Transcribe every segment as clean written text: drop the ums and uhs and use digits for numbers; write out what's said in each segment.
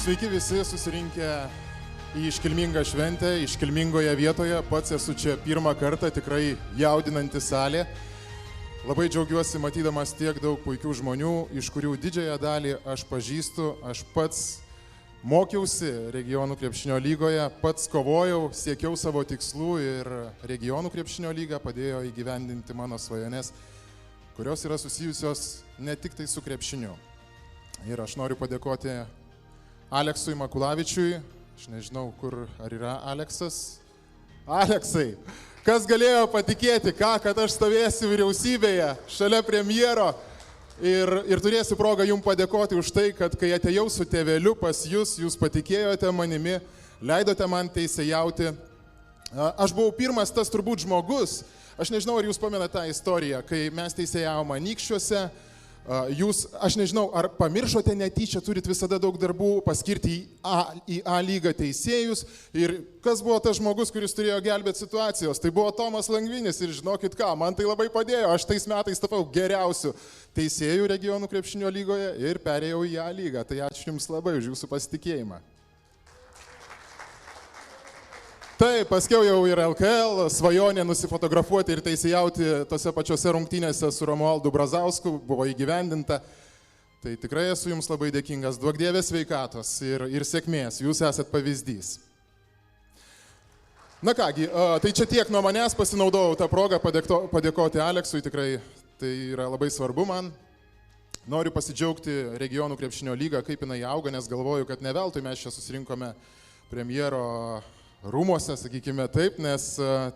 Sveiki visi susirinkę į iškilmingą šventę, iškilmingoje vietoje. Pats esu čia pirmą kartą, tikrai jaudinanti salė. Labai džiaugiuosi matydamas tiek daug puikių žmonių, iš kurių didžiąją dalį aš pažįstu. Aš pats mokiausi regionų krepšinio lygoje, pats kovojau, siekiau savo tikslų ir regionų krepšinio lyga padėjo įgyvendinti mano svajones, kurios yra susijusios ne tik tai su krepšiniu. Ir aš noriu padėkoti Aleksui Makulavičiui. Aš nežinau, ar yra Aleksas. Aleksai, kas galėjo patikėti, kad aš stovėsiu vyriausybėje šalia premjero ir turėsiu progą jums padėkoti už tai, kad kai atėjau su tėveliu pas jūs patikėjote manimi, leidote man teisėjauti. Aš buvau pirmas tas turbūt žmogus, aš nežinau, ar jūs pamenate tą istoriją, kai mes teisėjavome Anykščiuose. Jūs, aš nežinau, ar pamiršote netyčia, turit visada daug darbų, paskirti į A lygą teisėjus. Ir kas buvo tas žmogus, kuris turėjo gelbėti situacijos? Tai buvo Tomas Langvinis ir žinokit ką, man tai labai padėjo. Aš tais metais tapau geriausiu teisėjų regionų krepšinio lygoje ir perėjau į A lygą. Tai ačiū Jums labai už Jūsų pasitikėjimą. Taip, paskiau jau ir LKL svajonė nusifotografuoti ir teisėjauti tose pačiose rungtynėse su Romualdu Brazausku buvo įgyvendinta. Tai tikrai esu Jums labai dėkingas. Duok Dieve sveikatos ir sėkmės. Jūs esat pavyzdys. Na kągi, tai čia tiek nuo manęs, pasinaudojau tą progą padėkoti Aleksui. Tikrai tai yra labai svarbu man. Noriu pasidžiaugti regionų krepšinio lygą, kaip jinai auga, nes galvoju, kad ne veltui mes čia susirinkome premjero rūmose, sakykime taip, nes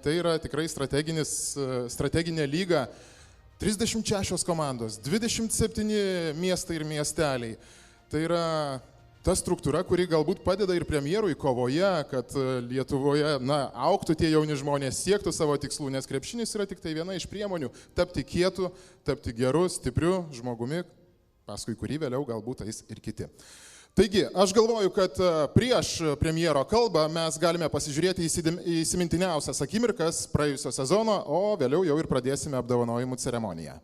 tai yra tikrai strateginė lyga. 36 komandos, 27 miestai ir miesteliai. Tai yra ta struktūra, kuri galbūt padeda ir premjerui kovoje, kad Lietuvoje augtų tie jauni žmonės, siektų savo tikslų, nes krepšinis yra tik tai viena iš priemonių tapti kietu, tapti geru, stipriu žmogumi, paskui kurį vėliau galbūt eis ir kiti. Taigi, aš galvoju, kad prieš premjero kalbą mes galime pasižiūrėti į įsimintiniausias akimirkas praėjusio sezono, o vėliau jau ir pradėsime apdovanojimų ceremoniją.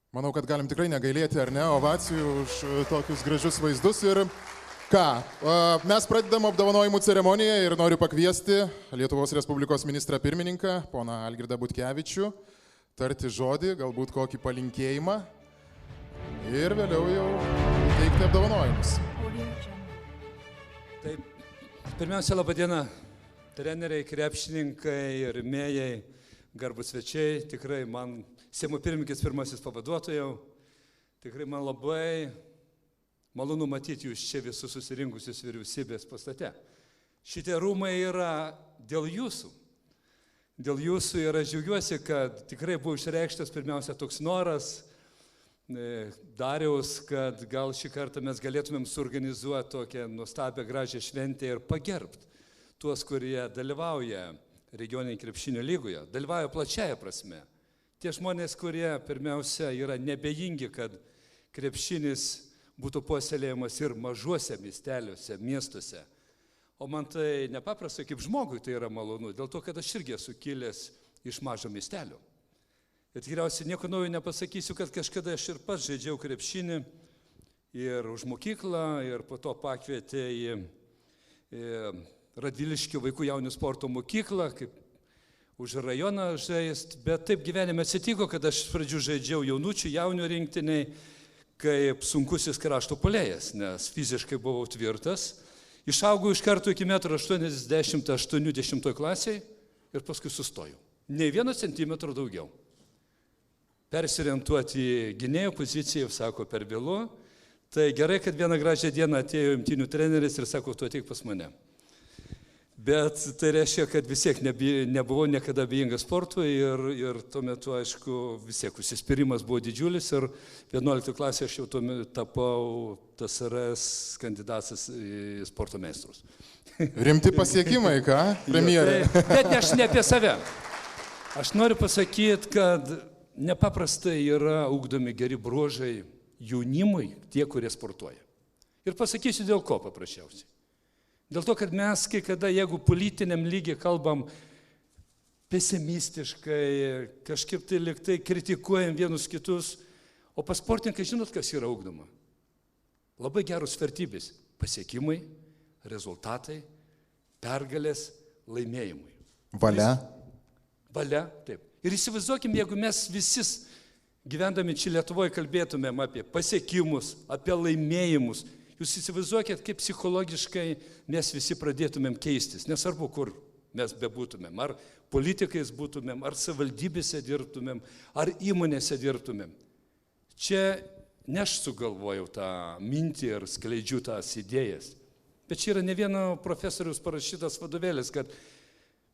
Manau, kad galim tikrai negailėti, ar ne, ovacijų už tokius gražius vaizdus. Ir ką, mes pradedam apdovanojimų ceremoniją ir noriu pakviesti Lietuvos Respublikos ministrą pirmininką, poną Algirdą Butkevičių, tarti žodį, galbūt kokį palinkėjimą ir vėliau jau įteikti apdovanojimus. Taip, pirmiausia, laba diena, treneriai, krepšininkai ir rėmėjai, garbūs svečiai, tikrai man Seimo pirmininkės pirmasis pavaduotojau, tikrai man labai malonu matyti jūs čia visus susirinkusius vyriausybės pastate. Šitie rūmai yra dėl jūsų. Dėl jūsų ir aš džiaugiuosi, kad tikrai buvo išreikštas pirmiausia toks noras Dariaus, kad gal šį kartą mes galėtumėm suorganizuoti tokią nuostabią gražią šventę ir pagerbti tuos, kurie dalyvauja regioninėje krepšinio lygoje, dalyvauja plačiaja prasme. Tie žmonės, kurie pirmiausia yra nebejingi, kad krepšinis būtų puoselėjamas ir mažuose miesteliuose, miestuose. O man tai nepaprastai kaip žmogui tai yra malonu, dėl to, kad aš irgi esu kilęs iš mažo miestelio. Ir tikriausiai nieko naujo nepasakysiu, kad kažkada aš ir pats žaidžiau krepšinį ir už mokyklą, ir po to pakvietė į Radviliškio vaikų jaunių sporto mokyklą, kaip už rajoną žaist, bet taip gyvenime atsitiko, kad aš pradžių žaidžiau jaunučių, jaunių rinktiniai, kaip sunkusis krašto puolėjas, nes fiziškai buvau tvirtas. Išaugau iš karto iki 1,88 m klasiai ir paskui sustojau. Nei 1 centimetro daugiau. Persiorientuoti į gynėjo poziciją, sako, per vėlu. Tai gerai, kad vieną gražią dieną atėjo imtynių treneris ir sako, tu ateik pas mane. Bet tai reiškia, kad vis tiek nebuvau niekada abejingas sportui ir tuo metu, aišku, vis tiek užsispyrimas buvo didžiulis ir 11 klasėje aš jau tuomet tapau TSRS kandidatas į sporto meistrus. Rimti pasiekimai, ką, premjerė? Bet aš ne apie save. Aš noriu pasakyti, kad nepaprastai yra ugdomi geri bruožai jaunimui, tie, kurie sportuoja. Ir pasakysiu dėl ko paprasčiausiai. Dėl to, kad mes kai kada, jeigu politiniam lygiai kalbam pesimistiškai, kažkaip tai liktai kritikuojam vienus kitus, o pas sportininkai žinot, kas yra ugdoma? Labai geros vertybės – pasiekimai, rezultatai, pergalės, laimėjimai. Valia? Valia, taip. Ir įsivaizduokim, jeigu mes visi gyvendami čia Lietuvoje kalbėtumėm apie pasiekimus, apie laimėjimus, jūs įsivaizduokit, kaip psichologiškai mes visi pradėtumėm keistis, nesvarbu, kur mes bebūtumėm, ar politikais būtumėm, ar savivaldybėse dirbtumėm, ar įmonėse dirbtumėm. Čia ne aš sugalvojau tą mintį ir skleidžiu tas idėjas, bet čia yra ne vieno profesoriaus parašytas vadovėlis, kad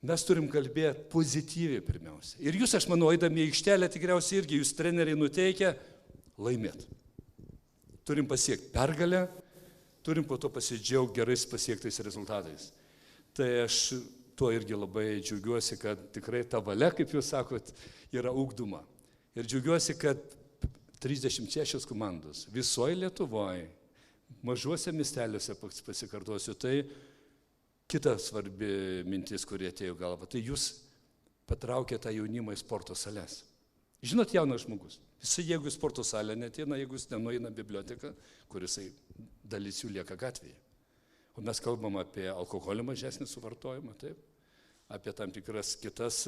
mes turim kalbėti pozityviai pirmiausia. Ir jūs, aš manau, eidami į aikštelę, tikriausiai irgi jūs treneriai nuteikia laimėti. Turim pasiekti pergalę, turim po to pasidžiaugti gerais pasiektais rezultatais. Tai aš tuo irgi labai džiaugiuosi, kad tikrai ta valia, kaip jūs sakot, yra ugdoma. Ir džiaugiuosi, kad 36 komandos visoje Lietuvoje, mažuose miesteliuose pasikartosiu, tai kita svarbi mintis, kurie atėjo galva, tai jūs patraukė tą jaunimą į sporto sales. Žinot, jaunas žmogus. Jisai, jeigu į sporto salę neteina, jeigu jis nenueina biblioteką, kur jisai dalis jų lieka gatvėje. O mes kalbam apie alkoholio mažesnį suvartojimą, taip, apie tam tikras kitas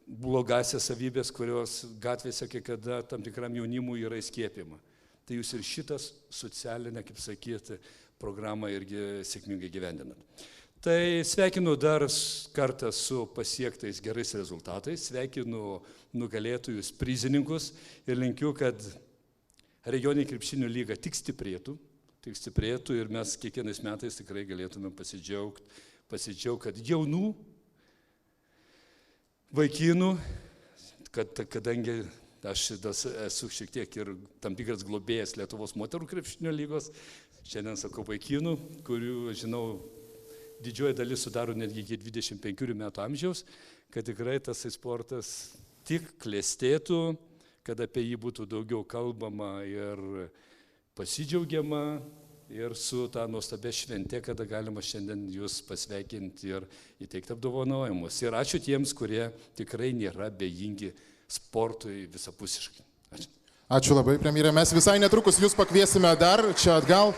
blogasias savybės, kurios gatvėse kai kada tam tikram jaunimui yra įskiepima. Tai jūs ir šitas socialinę, kaip sakyti, programą irgi sėkmingai gyvendinat. Tai sveikinu dar kartą su pasiektais gerais rezultatais, sveikinu nugalėtojus, prizininkus ir linkiu, kad regioninė krepšinio lyga tik stiprėtų ir mes kiekvienais metais tikrai galėtume pasidžiaugti, kad jaunų vaikinų, kadangi aš esu šiek tiek ir tam tikras globėjas Lietuvos moterų krepšinio lygos, šiandien sakau vaikinų, kurių, žinau, didžioji dalis sudaro netgi iki 25 metų amžiaus, kad tikrai tas sportas tik klestėtų, kad apie jį būtų daugiau kalbama ir pasidžiaugiama ir su tą nuostabę šventę, kada galima šiandien jūs pasveikinti ir įteikti apdovanojimus. Ir ačiū tiems, kurie tikrai nėra bejingi sportui visapusiškai. Ačiū. Ačiū labai, premjerė. Mes visai netrukus jūs pakviesime dar čia atgal.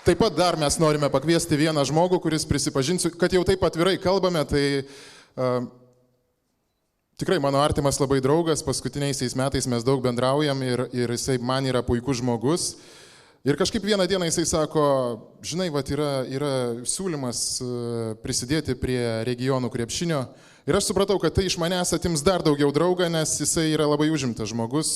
Taip pat dar mes norime pakviesti vieną žmogų, kuris prisipažinsiu, kad jau taip atvirai kalbame, tai tikrai mano artimas labai draugas, paskutiniaisiais metais mes daug bendraujam ir jisai man yra puikus žmogus. Ir kažkaip vieną dieną jisai sako, žinai, vat yra siūlymas prisidėti prie regionų krepšinio. Ir aš supratau, kad tai iš manęs atims dar daugiau draugą, nes jisai yra labai užimtas žmogus,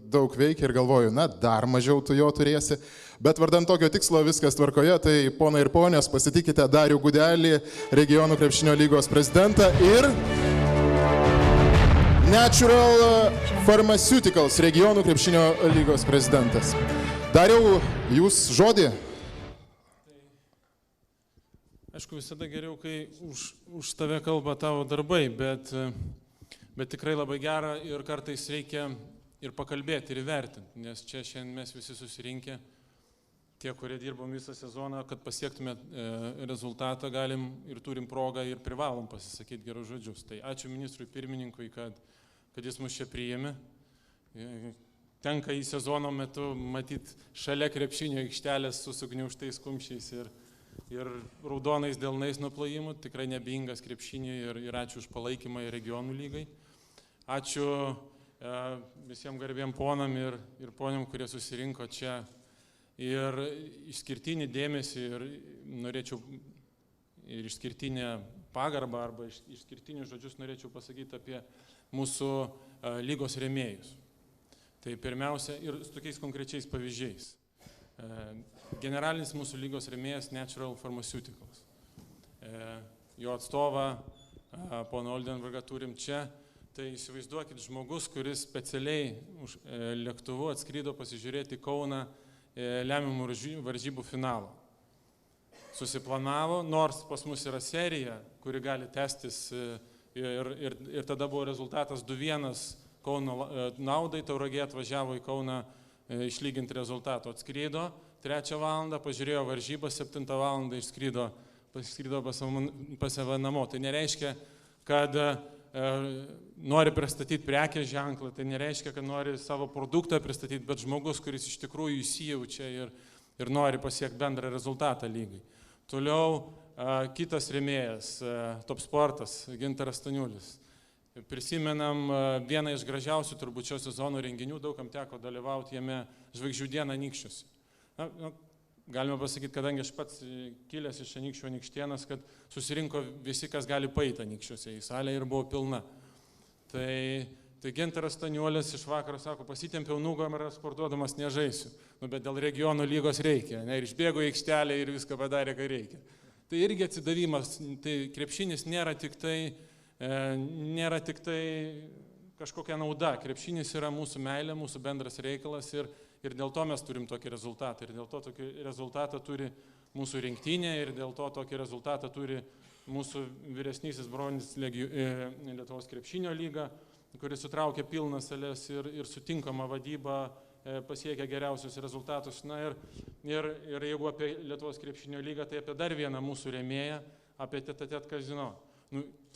daug veikia ir galvoju, na, dar mažiau tu jo turėsi. Bet vardan tokio tikslo viskas tvarkoje, tai ponai ir ponios, pasitikite Darių Gudelį, regionų krepšinio lygos prezidentą ir Natural Pharmaceuticals regionų krepšinio lygos prezidentas. Dariau, jūs žodį? Aišku, visada geriau, kai už tave kalba tavo darbai, bet tikrai labai gera ir kartais reikia ir pakalbėti, ir įvertinti, nes čia šiandien mes visi susirinkę, tie, kurie dirbom visą sezoną, kad pasiektume rezultatą, galim ir turim progą ir privalom pasisakyti gerus žodžius. Tai ačiū ministrui pirmininkui, kad jis mus čia priėmė. Tenka į sezono metu matyti šalia krepšinio aikštelės su sugniaužtais kumščiais ir raudonais delnais nuo plojimų. Tikrai nebeingas krepšinį ir ačiū už palaikymą į regionų lygai. Ačiū visiems garbėm ponam ir poniam, kurie susirinko čia. Ir išskirtinį dėmesį ir norėčiau ir išskirtinę pagarbą arba išskirtinius žodžius norėčiau pasakyti apie mūsų lygos rėmėjus. Tai pirmiausia ir su tokiais konkrečiais pavyzdžiais. Generalinis mūsų lygos rėmėjas Natural Pharmaceuticals. Jo atstovą, poną Oldenburgą, turim čia. Tai įsivaizduokit žmogus, kuris specialiai lėktuvu atskrido pasižiūrėti Kauną lemiamų varžybų finalo. Susiplanavo, nors pas mus yra serija, kuri gali testis ir tada buvo rezultatas 2-1 Kauno naudai, Tauragė atvažiavo į Kauną išlyginti rezultato. Atskrydo 3 valandą, pažiūrėjo varžybą, 7 valandą išskrydo pas save namo. Tai nereiškia, kad nori pristatyti prekės ženklą, tai nereiškia, kad nori savo produktą pristatyti, bet žmogus, kuris iš tikrųjų įsijaučia ir nori pasiekti bendrą rezultatą lygai. Toliau kitas rėmėjas, Top Sportas, Gintaras Staniulis. Prisimenam vieną iš gražiausių turbūt šio sezono renginių, daugam teko dalyvauti jame Žvaigždžių dieną Anykščiuose. Galima pasakyti, kadangi aš pats kilęs iš Anykščių Anykštėnas, kad susirinko visi, kas gali paeiti Anykščiuose, į salę ir buvo pilna. Tai Gintaras Staniulis iš vakaro sako, pasitempiau nugarą ir sportuodamas nežaisiu, bet dėl regionų lygos reikia, ir išbėgo į aikštelę ir viską padarė, ką reikia. Tai irgi atsidavimas, tai krepšinis nėra tik tai kažkokia nauda. Krepšinis yra mūsų meilė, mūsų bendras reikalas ir dėl to mes turim tokį rezultatą. Ir dėl to tokį rezultatą turi mūsų rinktinė ir dėl to tokį rezultatą turi mūsų vyresnysis brolinis Lietuvos krepšinio lyga, kuris sutraukia pilnas sales ir sutinkama vadyba pasiekia geriausius rezultatus. Na ir jeigu apie Lietuvos krepšinio lygą, tai apie dar vieną mūsų rėmėją, apie Tetatet Kazino.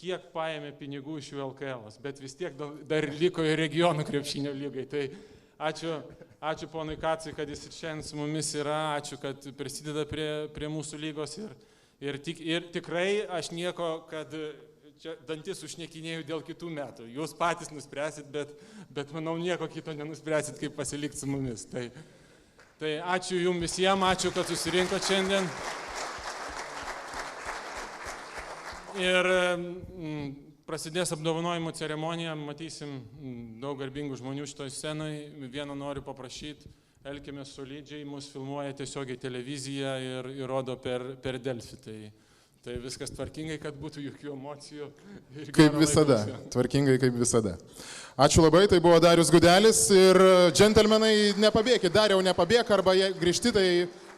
Kiek paėmė pinigų iš jų LKL-as, bet vis tiek dar liko ir regionų krepšinio lygai. Tai ačiū ponui Kacui, kad jis šiandien su mumis yra, ačiū, kad prisideda prie mūsų lygos ir tikrai aš nieko, kad čia dantis užšnekinėjau dėl kitų metų. Jūs patys nuspręsit, bet manau nieko kito nenuspręsit, kaip pasilikti su mumis. Tai ačiū jums visiems, ačiū, kad susirinko šiandien. Ir prasidės apdovanojimų ceremonija, matysim daug garbingų žmonių šitoj scenai. Vieną noriu paprašyti, elkimės solidžiai, mus filmuoja tiesiogiai televizija ir rodo per Delfi. Tai viskas tvarkingai, kad būtų jokių emocijų. Kaip visada, tvarkingai kaip visada. Ačiū labai, tai buvo Darius Gudelis ir džentelmenai, nepabėkit, Dariau nepabėk, arba jei grįžti, tai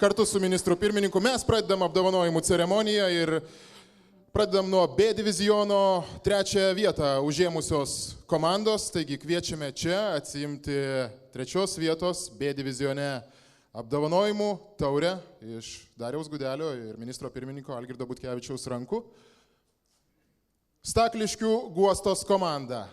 kartu su ministru pirmininku mes pradedam apdovanojimų ceremoniją ir pradedam nuo B diviziono 3 vietą užėmusios komandos, taigi kviečiame čia atsiimti 3 vietos B divizione apdovanojimų taurę iš Dariaus Gudelio ir ministro pirmininko Algirdo Butkevičiaus rankų. Stakliškių Guostos komanda.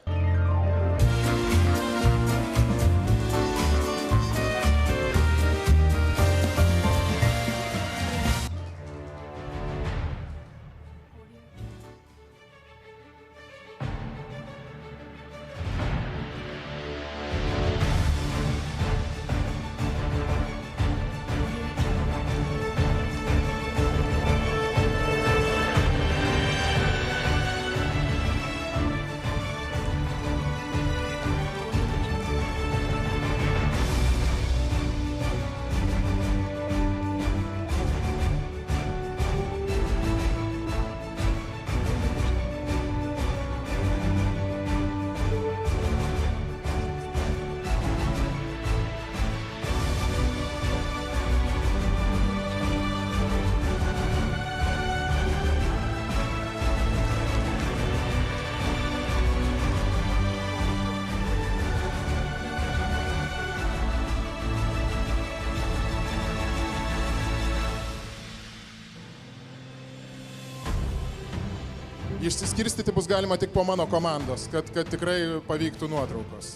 Išsiskirstyti bus galima tik po mano komandos, kad tikrai pavyktų nuotraukos.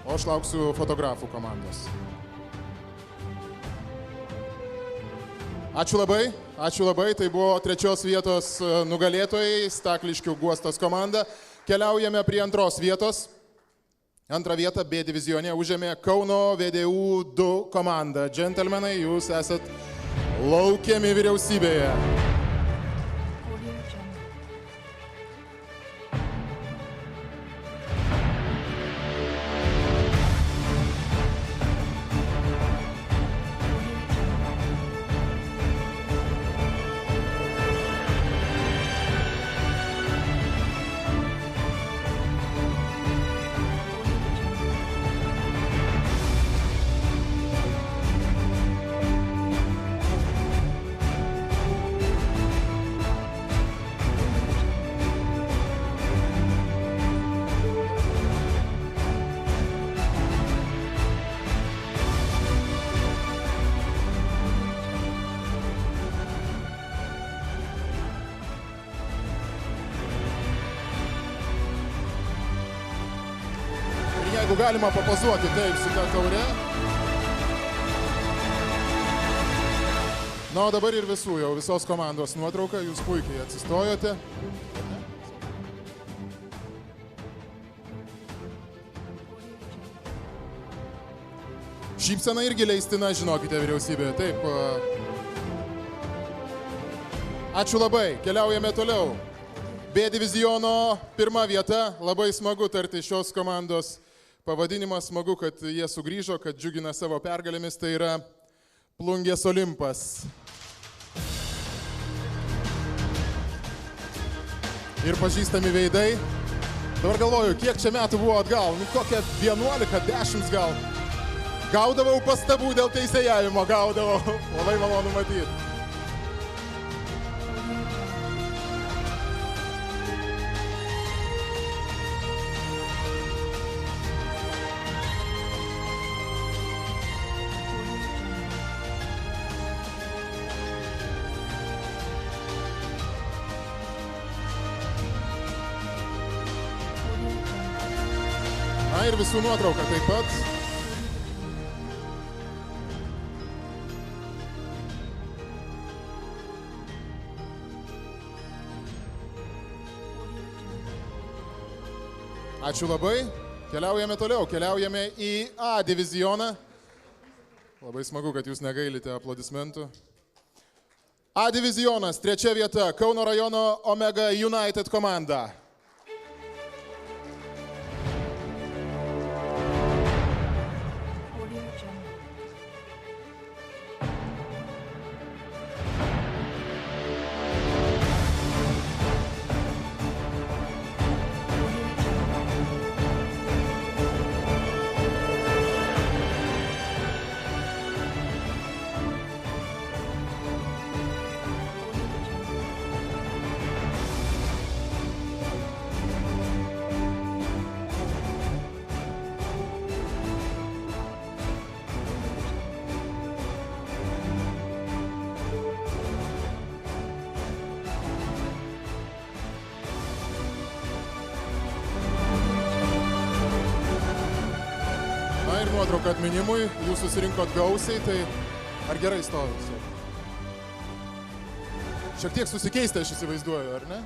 O aš lauksiu fotografų komandos. Ačiū labai, tai buvo 3 vietos nugalėtojai, Stakliškių Guostas komanda. Keliaujame prie 2 vietos. 2 vietą B divizione užėmė Kauno VDU 2 komanda. Džentelmenai, jūs esat laukiami vyriausybėje. Jeigu galima papozuoti taip su ta taure. Na, o dabar ir visos komandos nuotrauka, jūs puikiai atsistojote. Šypsena irgi leistina, žinokite, vyriausybėje. Taip. Ačiū labai, keliaujame toliau. B diviziono 1 vieta, labai smagu tarti šios komandos pavadinimas, smagu, kad jie sugrįžo, kad džiugina savo pergalėmis, tai yra Plungės Olimpas. Ir pažįstami veidai. Dabar galvoju, kiek čia metų buvo atgal, kokia 11, 10 gal. Gaudavau pastabų dėl teisėjavimo, labai malonu matyti. Na ir visų nuotrauka taip pat. Ačiū labai. Keliaujame toliau. Keliaujame į A divizioną. Labai smagu, kad jūs negailite aplodismentų. A divizionas, 3 vieta, Kauno rajono Omega United komanda. Na ir nuotrauka atminimui, jūs susirinkot gausiai, tai ar gerai stovit? Šiek tiek susikeistę aš įsivaizduoju, ar ne?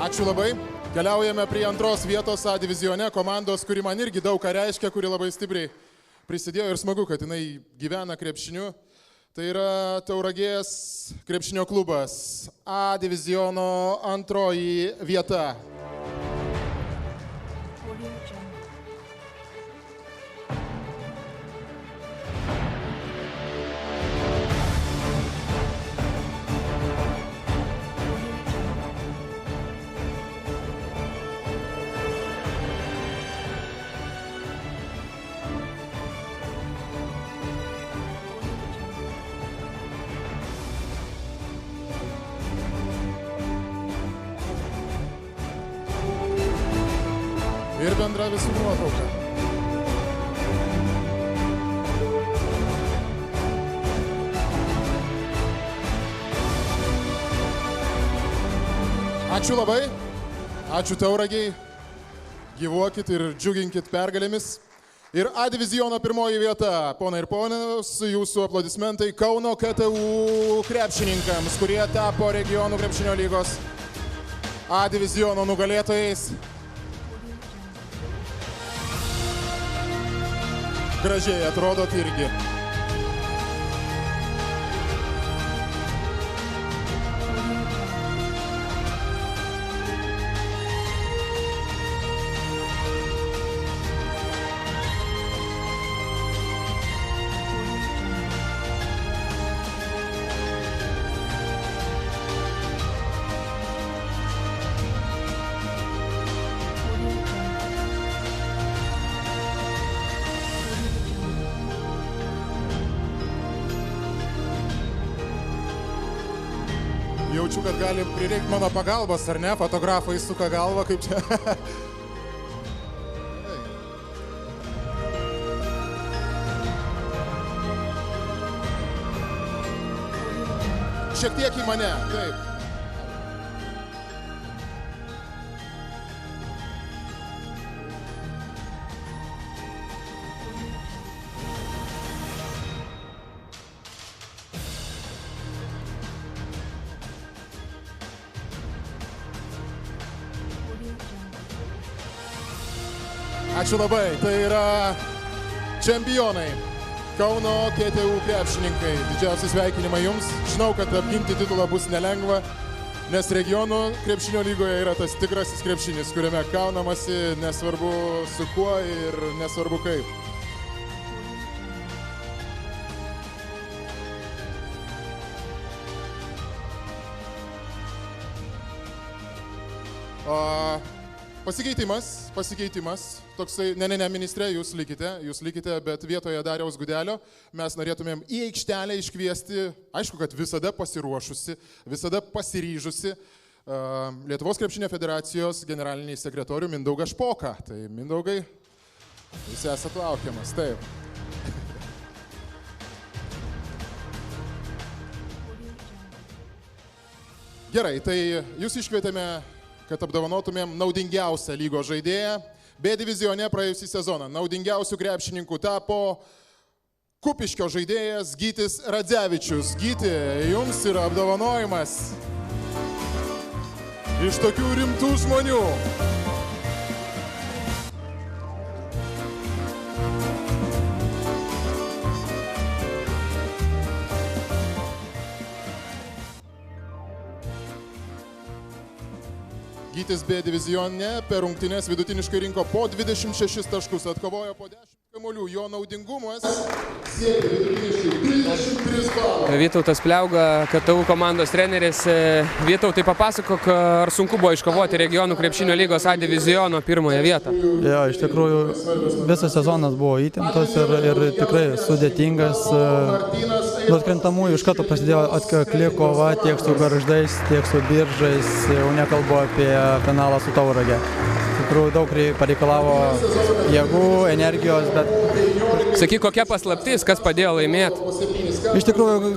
Ačiū labai. Keliaujame prie 2 vietos A divizione komandos, kuri man irgi daug ką reiškia, kuri labai stipriai prisidėjo ir smagu, kad jinai gyvena krepšiniu. Tai yra Tauragės krepšinio klubas. A diviziono 2 vieta. ir bendra visų nuotrauka. Ačiū labai, ačiū Tauragiai, gyvuokit ir džiuginkit pergalėmis. Ir A diviziono pirmoji vieta, ponai ir ponios, jūsų aplodismentai Kauno KTU krepšininkams, kurie tapo regionų krepšinio lygos A diviziono nugalėtojais. Gražiai atrodot irgi. Jaučiu, kad gali prireikti mano pagalbos, ar ne? Fotografai suka galvą, kaip čia. Šiek tiek į mane, taip. Ačiū labai, tai yra čempionai, Kauno KTU krepšininkai. Didžiausi sveikinimai jums. Žinau, kad apginti titulą bus nelengva, nes regionų krepšinio lygoje yra tas tikrasis krepšinis, kuriame kaunamasi nesvarbu su kuo ir nesvarbu kaip. Pasikeitimas, toksai, ne, ministrė, jūs likite, bet vietoje Dariaus Gudelio mes norėtumėm į aikštelę iškviesti, aišku, kad visada pasiruošusi, visada pasiryžusi Lietuvos krepšinio federacijos generalinį sekretorių Mindaugą Špoką. Tai Mindaugai, jūs esate laukiamas, taip. Gerai, tai jūs iškvietėme, kad apdovanotumėm naudingiausią lygos žaidėją. B divizione praėjusį sezoną naudingiausių krepšininkų tapo Kupiškio žaidėjas Gytis Radzevičius. Gyti, jums yra apdovanojimas iš tokių rimtų žmonių. Gytis B divizione per rungtynes vidutiniškai rinko po 26 taškus, atkovojo po 10 kamuolių, jo naudingumas siekia vidutiniškai 33 balų. Vytautas Pliauga, KTU komandos treneris. Vytautai, papasakok, ar sunku buvo iškovoti regionų krepšinio lygos A diviziono pirmąją vietą? Ja, iš tikrųjų, visas sezonas buvo įtemptas ir tikrai sudėtingas. Nuo atkrintamųjų iš karto prasidėjo atkakli kova tiek su Gargždais, tiek su Biržais, jau nekalbu apie finalą su Taurage. Tikrųjų daug pareikalavo jėgų, energijos, bet... Sakyk, kokia paslaptis, kas padėjo laimėti? Iš tikrųjų,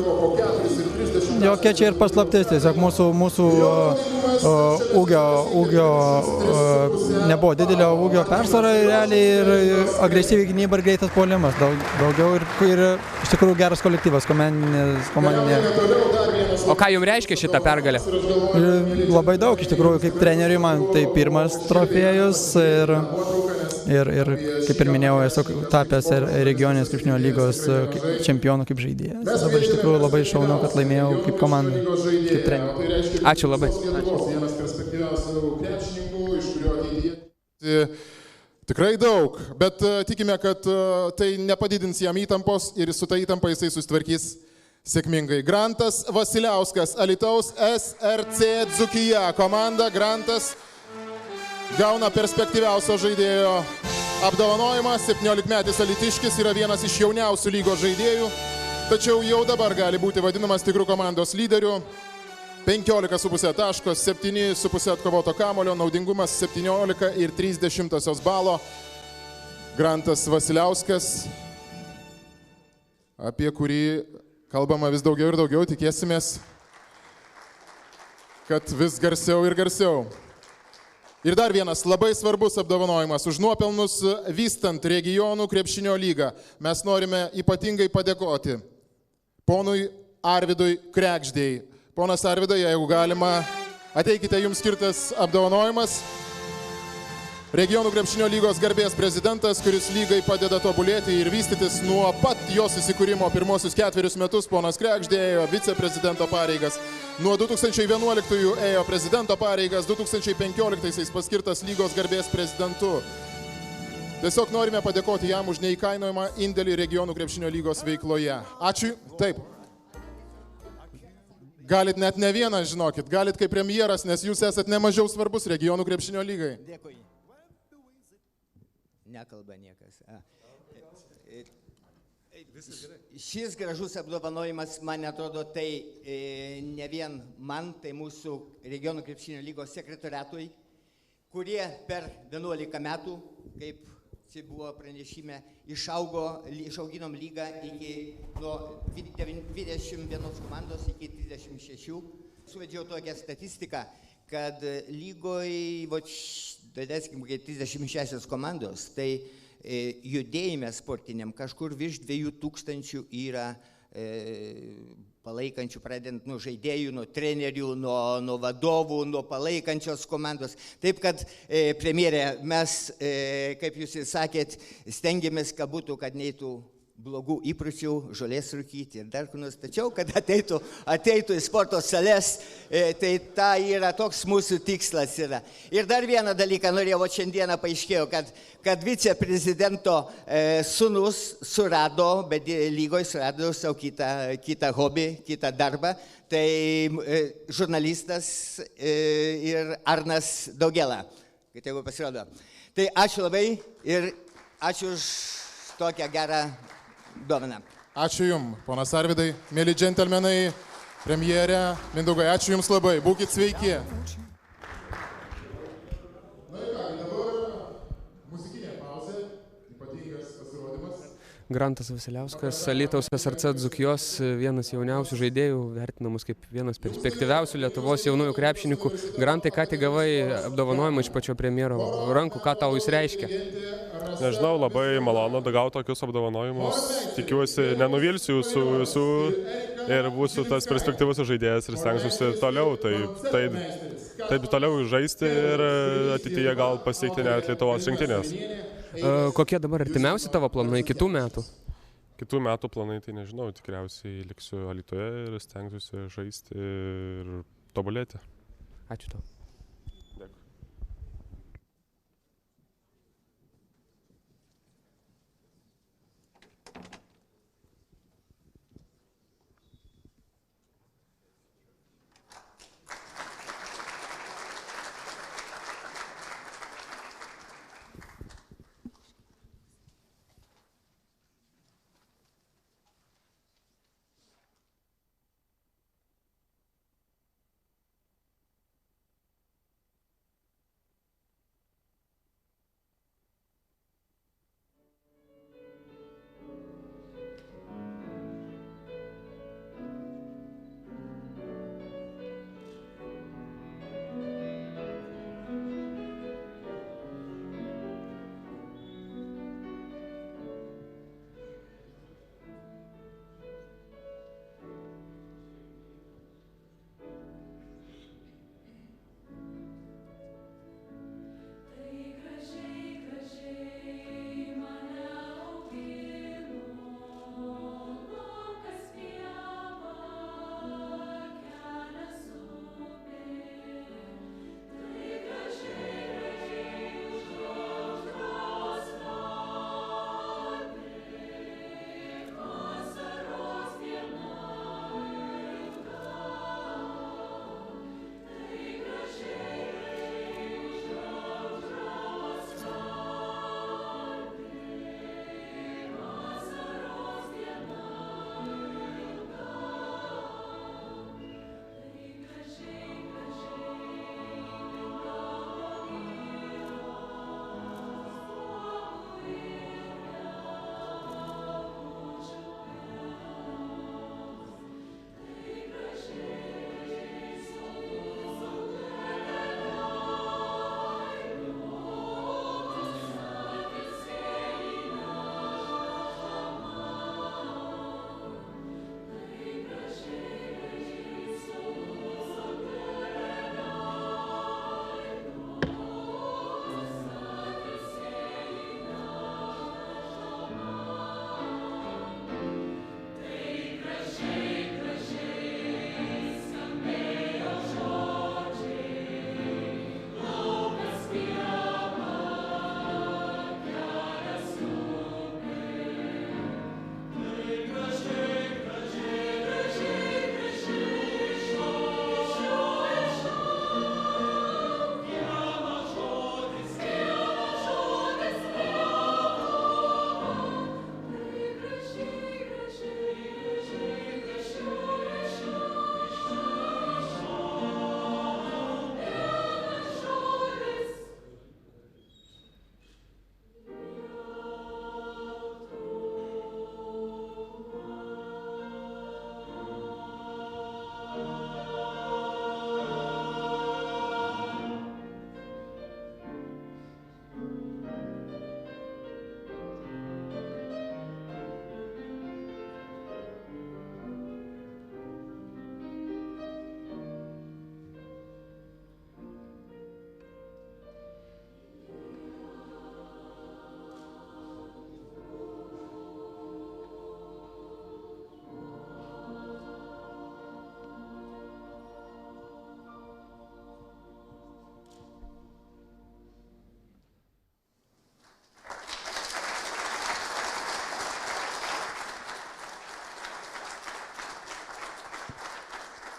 jokia čia ir paslaptis, tiesiog mūsų ūgio nebuvo didelio ūgio persvara realiai ir agresyviai gynyba ir greitas puolimas. Daugiau ir iš tikrųjų geras kolektyvas, komandinė. O ką jums reiškia šitą pergalę? Labai daug, iš tikrųjų, kaip treneriui man tai pirmas trofėjus ir kaip ir minėjau, esu tapęs regioninės krepšinio lygos čempionų kaip žaidėjas. Dabar iš tikrųjų labai šaunu, kad laimėjau kaip komanda, kaip treneris. Ačiū labai. Vienas perspektyviausių krepšininkų, iš kurio ateityje tikrai daug, bet tikime, kad tai nepadidins jam įtampos ir su ta įtampa jisai susitvarkys sėkmingai. Grantas Vasiliauskas, Alytaus SRC Dzūkija komanda. Grantas gauna perspektyviausio žaidėjo apdovanojimą. 17-metis alytiškis yra vienas iš jauniausių lygos žaidėjų, tačiau jau dabar gali būti vadinamas tikrų komandos lyderiu. 15,5 taško, 7,5 atkovoto kamulio, naudingumas 17,3 balo. Grantas Vasiliauskas, apie kurį kalbama vis daugiau ir daugiau, tikėsimės, kad vis garsiau ir garsiau. Ir dar vienas labai svarbus apdovanojimas už nuopelnus vystant regionų krepšinio lygą. Mes norime ypatingai padėkoti ponui Arvidui Kregždėjai. Ponas Arvidai, jeigu galima, ateikite, jums skirtas apdovanojimas. Regionų krepšinio lygos garbės prezidentas, kuris lygai padeda tobulėti ir vystytis nuo pat jos įsikūrimo pirmosius 4 metus. Ponas Kregždė ėjo viceprezidento pareigas. Nuo 2011 ėjo prezidento pareigas, 2015 paskirtas lygos garbės prezidentu. Tiesiog norime padėkoti jam už neįkainojamą indėlį regionų krepšinio lygos veikloje. Ačiū. Taip. Galit net ne vieną, žinokit, galit kaip premjeras, nes jūs esat nemažiau svarbus regionų krepšinio lygai. Dėkui. Nekalba niekas. Šis gražus apdovanojimas, man atrodo, tai ne vien man, tai mūsų regionų krepšinio lygos sekretoriatui, kurie per 11 metų, kaip buvo pranešime, išauginom lygą nuo 21 komandos iki 36. Suvedžiau tokią statistiką, kad lygoje, daleiskim, 36 komandos, tai judėjime sportiniam kažkur virš 2000 yra palaikančių, pradedant nuo žaidėjų, nuo trenerių, nuo vadovų, nuo palaikančios komandos. Taip kad, premjerė, mes, kaip jūs ir sakėt, stengiamės, kad būtų, kad neitų blogų įpročių, žolės rūkyti ir dar kur nors. Tačiau, kad ateitų į sporto sales, tai ta yra toks mūsų tikslas yra. Ir dar vieną dalyką norėjau, šiandieną paaiškėjo, kad viceprezidento sūnus surado, bet lygoje surado savo kitą hobį, kitą darbą, tai žurnalistas ir Arnas Daugėla, kad jeigu pasirodo. Tai ačiū labai ir ačiū už tokią gerą dovaną. Ačiū Jums, ponas Arvidai, mėly džentelmenai, premjerė, Mindaugai, ačiū Jums labai, būkit sveiki. Grantas Vasiliauskas, Alytaus SRC Dzūkijos, vienas jauniausių žaidėjų, vertinamas kaip vienas perspektyviausių Lietuvos jaunųjų krepšininkų. Grantai, ką tik gavai apdovanojimą iš pačio premjero rankų, ką tau jis reiškia? Nežinau, labai malonu gauti tokius apdovanojimus. Tikiuosi, nenuvilsiu jūsų visų ir būsiu tas perspektyvus žaidėjas ir stengsiuosi toliau. Taip toliau žaisti ir ateityje gal pasiekti net Lietuvos rinktinės. Kokie dabar artimiausi tavo planai kitų metų? Kitų metų planai, tai nežinau, tikriausiai liksiu Alytuje ir stengsiuosi žaisti ir tobulėti. Ačiū tau.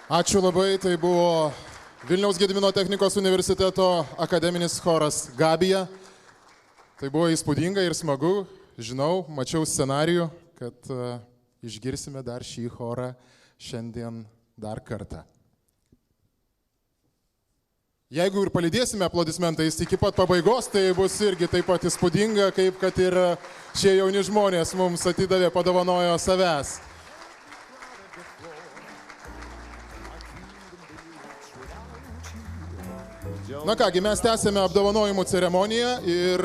Ačiū labai, tai buvo Vilniaus Gedimino technikos universiteto akademinis choras Gabija. Tai buvo įspūdinga ir smagu, žinau, mačiau scenarijų, kad išgirsime dar šį chorą šiandien dar kartą. Jeigu ir palydėsime aplodismentais iki pat pabaigos, tai bus irgi taip pat įspūdinga, kaip kad ir šie jauni žmonės mums atidavė, padovanojo savęs. Na kągi, mes tęsėme apdovanojimų ceremoniją ir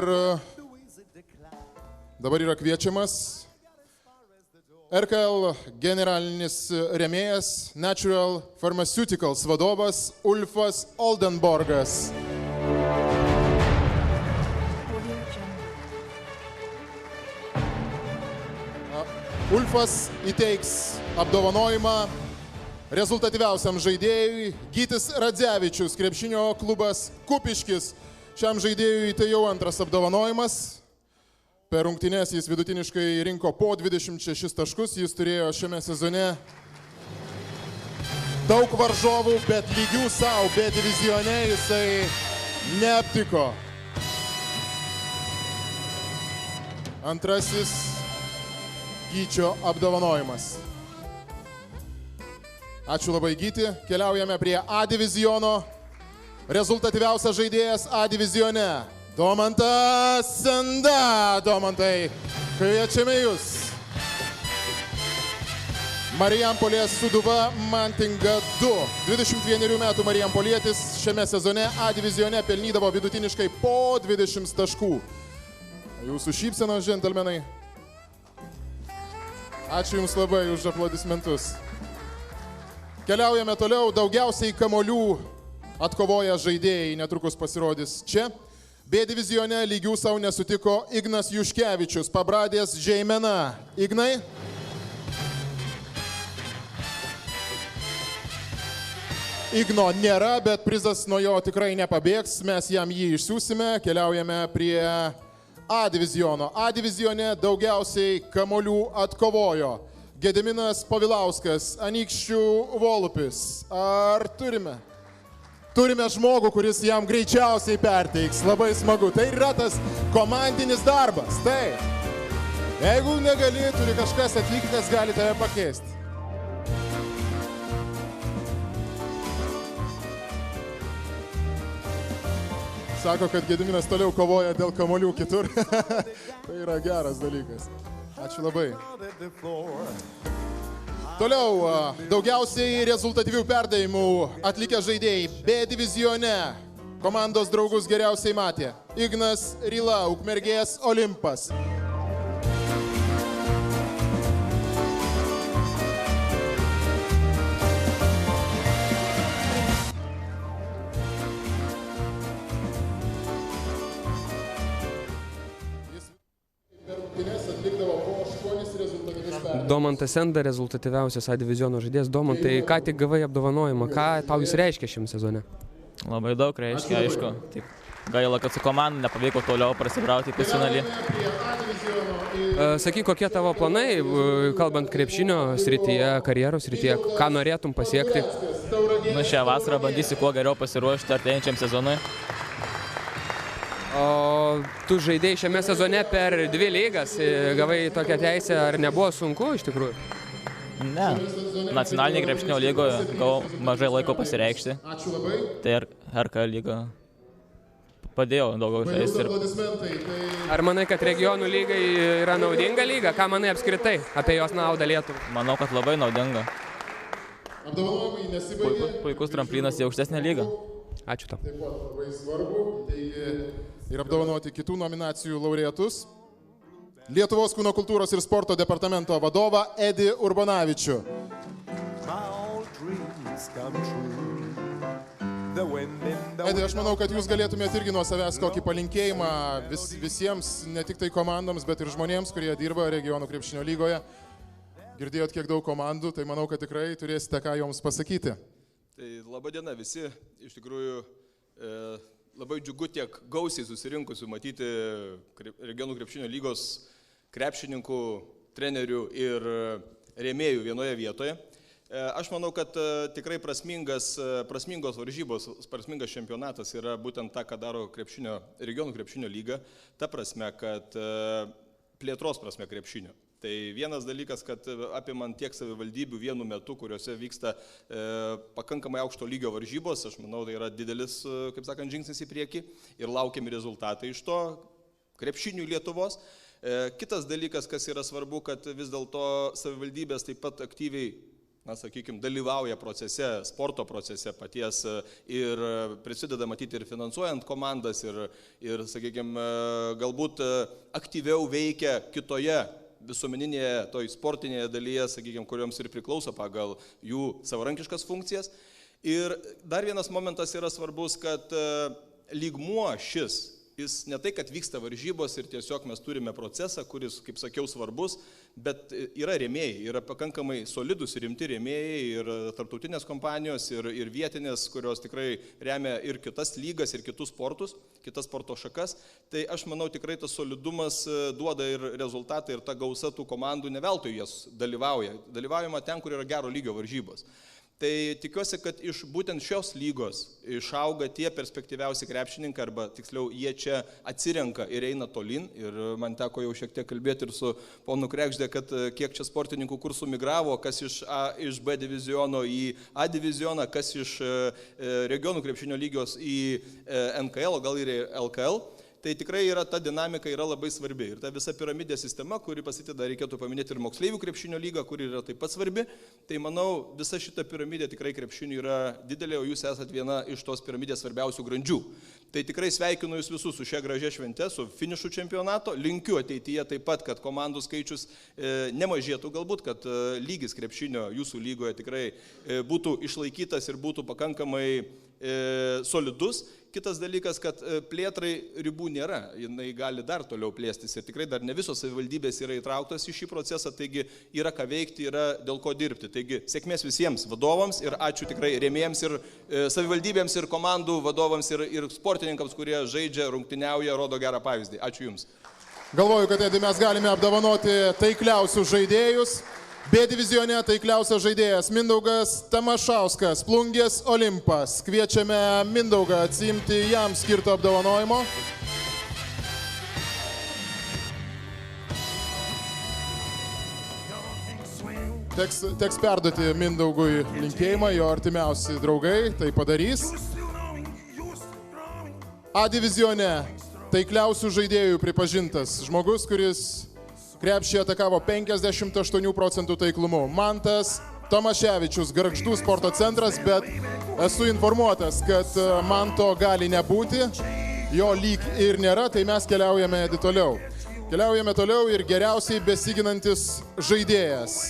dabar yra kviečiamas RKL generalinis rėmėjas Natural Pharmaceuticals vadovas Ulfas Oldenborgas. Ulfas įteiks apdovanojimą rezultatyviausiam žaidėjui Gytis Radzevičius, krepšinio klubas Kupiškis. Šiam žaidėjui tai jau antras apdovanojimas. Per rungtynes jis vidutiniškai rinko po 26 taškus, jis turėjo šiame sezone daug varžovų, bet lygių savo, bet divizione jisai neaptiko. Antrasis Gyčio apdovanojimas. Ačiū labai, Gyti. Keliaujame prie A diviziono. Rezultatyviausias žaidėjas A divizione. Domantas Senda. Domantai, kviečiame jūs. Marijampolės Sūduva Mantinga 2. 21 metų Marijampolietis šiame sezone A divizione pelnydavo vidutiniškai po 20 taškų. Jūsų šypsenos, džentelmenai. Ačiū Jums labai už aplodismentus. Keliaujame toliau, daugiausiai kamolių atkovoję žaidėjai netrukus pasirodys čia. B divizione lygių savo nesutiko Ignas Juškevičius, Pabradės Žeimena. Ignai? Igno nėra, bet prizas nuo jo tikrai nepabėgs, mes jam jį išsiųsime. Keliaujame prie A diviziono. A divizione daugiausiai kamolių atkovojo Gediminas Pavilauskas, Anykščių Volupis. Ar turime? Turime žmogų, kuris jam greičiausiai perteiks. Labai smagu. Tai yra tas komandinis darbas. Tai. Jeigu negali, turi kažkas atlikti, kas gali tave pakeisti. Sako, kad Gediminas toliau kovoja dėl kamolių kitur. Tai yra geras dalykas. Ačiū labai. Toliau, daugiausiai rezultatyvių perdavimų atlikę žaidėjai B divizione. Komandos draugus geriausiai matė Ignas Ryla, Ukmergės Olimpas. Domantas Senda, rezultatyviausias A diviziono žaidėjas. Domantai, ką tik gavai apdovanojimą, ką tau jis reiškia šiam sezone? Labai daug reiškia, aišku. Taip, gaila, kad su komanda nepavyko toliau prasibrauti į pusfinalį. Sakyk, kokie tavo planai, kalbant krepšinio srityje, karjeros srityje, ką norėtum pasiekti? Nu, šią vasarą bandysiu kuo geriau pasiruošti artėjančiam sezonui. O tu žaidėjai šiame sezone per 2 lygas, gavai tokią teisę, ar nebuvo sunku iš tikrųjų? Ne, nacionalinėje krepšinio lygoje gavau mažai laiko pasireikšti, tai RKL lyga padėjo daugiau žaisti. Ar manai, kad regionų lygai yra naudinga lyga? Ką manai apskritai apie jos naudą Lietuvai? Manau, kad labai naudinga. Puikus tramplinas į aukštesnę lygą. Ačiū tau. Taip pat labai svarbu ir apdovanoti kitų nominacijų laureatus. Lietuvos kūno kultūros ir sporto departamento vadovą Edį Urbonavičių. Edį, aš manau, kad jūs galėtumėte irgi nuo savęs kokį palinkėjimą visiems, ne tik tai komandoms, bet ir žmonėms, kurie dirba regionų krepšinio lygoje. Girdėjot, kiek daug komandų, tai manau, kad tikrai turėsite ką joms pasakyti. Tai laba diena visi, iš tikrųjų labai džiugu tiek gausiai susirinkusių matyti regionų krepšinio lygos krepšininkų, trenerių ir rėmėjų vienoje vietoje. Aš manau, kad tikrai prasmingos varžybos, prasmingas čempionatas yra būtent ta, ką daro regionų krepšinio lyga, ta prasme, kad plėtros prasme krepšinio. Tai vienas dalykas, kad apimant tiek savivaldybių vienu metu, kuriuose vyksta pakankamai aukšto lygio varžybos, aš manau, tai yra didelis, kaip sakant, žingsnis į priekį ir laukiami rezultatai iš to krepšinių Lietuvos. Kitas dalykas, kas yra svarbu, kad vis dėlto savivaldybės taip pat aktyviai, dalyvauja procese, sporto procese paties ir prisideda matyti ir finansuojant komandas ir sakykime, galbūt aktyviau veikia kitoje visuomeninėje, toj sportinėje dalyje, sakykime, kurioms ir priklauso pagal jų savarankiškas funkcijas. Ir dar vienas momentas yra svarbus, kad lygmuo šis, jis ne tai, kad vyksta varžybos ir tiesiog mes turime procesą, kuris, kaip sakiau, svarbus, bet yra rėmėjai, yra pakankamai solidus ir rimti rėmėjai ir tarptautinės kompanijos ir vietinės, kurios tikrai remia ir kitas lygas, ir kitus sportus, kitas sporto šakas. Tai aš manau, tikrai tas solidumas duoda ir rezultatą ir ta gausa tų komandų ne veltui jas dalyvauja. Dalyvaujama ten, kur yra gero lygio varžybos. Tai tikiuosi, kad iš būtent šios lygos išauga tie perspektyviausi krepšininkai, arba tiksliau jie čia atsirenka ir eina tolin. Ir man teko jau šiek tiek kalbėti ir su ponu Krekždė, kad kiek čia sportininkų kursų migravo, kas iš B diviziono į A divizioną, kas iš regionų krepšinio lygos į NKL, o gal ir į LKL. Tai tikrai yra ta dinamika yra labai svarbi. Ir ta visa piramidė sistema, kuri pasideda, reikėtų paminėti ir moksleivių krepšinio lygą, kuri yra taip pat svarbi. Tai manau, visa šita piramidė tikrai krepšinių yra didelė, o jūs esate viena iš tos piramidės svarbiausių grandžių. Tai tikrai sveikinu jūs visus su šia gražia švente, su finišu čempionato. Linkiu ateityje taip pat, kad komandų skaičius nemažėtų galbūt, kad lygis krepšinio jūsų lygoje tikrai būtų išlaikytas ir būtų pakankamai solidus. Kitas dalykas, kad plėtrai ribų nėra, jinai gali dar toliau plėstis ir tikrai dar ne visos savivaldybės yra įtrauktos į šį procesą, taigi yra ką veikti, yra dėl ko dirbti. Taigi sėkmės visiems vadovams ir ačiū tikrai rėmėjams ir savivaldybėms ir komandų vadovams ir sportininkams, kurie žaidžia, rungtyniauja, rodo gerą pavyzdį. Ačiū Jums. Galvoju, kad mes galime apdovanoti taikliausius žaidėjus. B divizione taikliausias žaidėjas Mindaugas Tamašauskas, Plungės Olimpas. Kviečiame Mindaugą atsiimti jam skirto apdovanojimo. Teks perduoti Mindaugui linkėjimą, jo artimiausi draugai tai padarys. A divizione taikliausių žaidėjų pripažintas žmogus, kuris krepšį atakavo 58% taiklumu. Mantas Tomaševičius, Gargždų sporto centras, bet esu informuotas, kad Manto gali nebūti, jo lyg ir nėra, tai mes keliaujame toliau. Keliaujame toliau ir geriausiai besiginantis žaidėjas.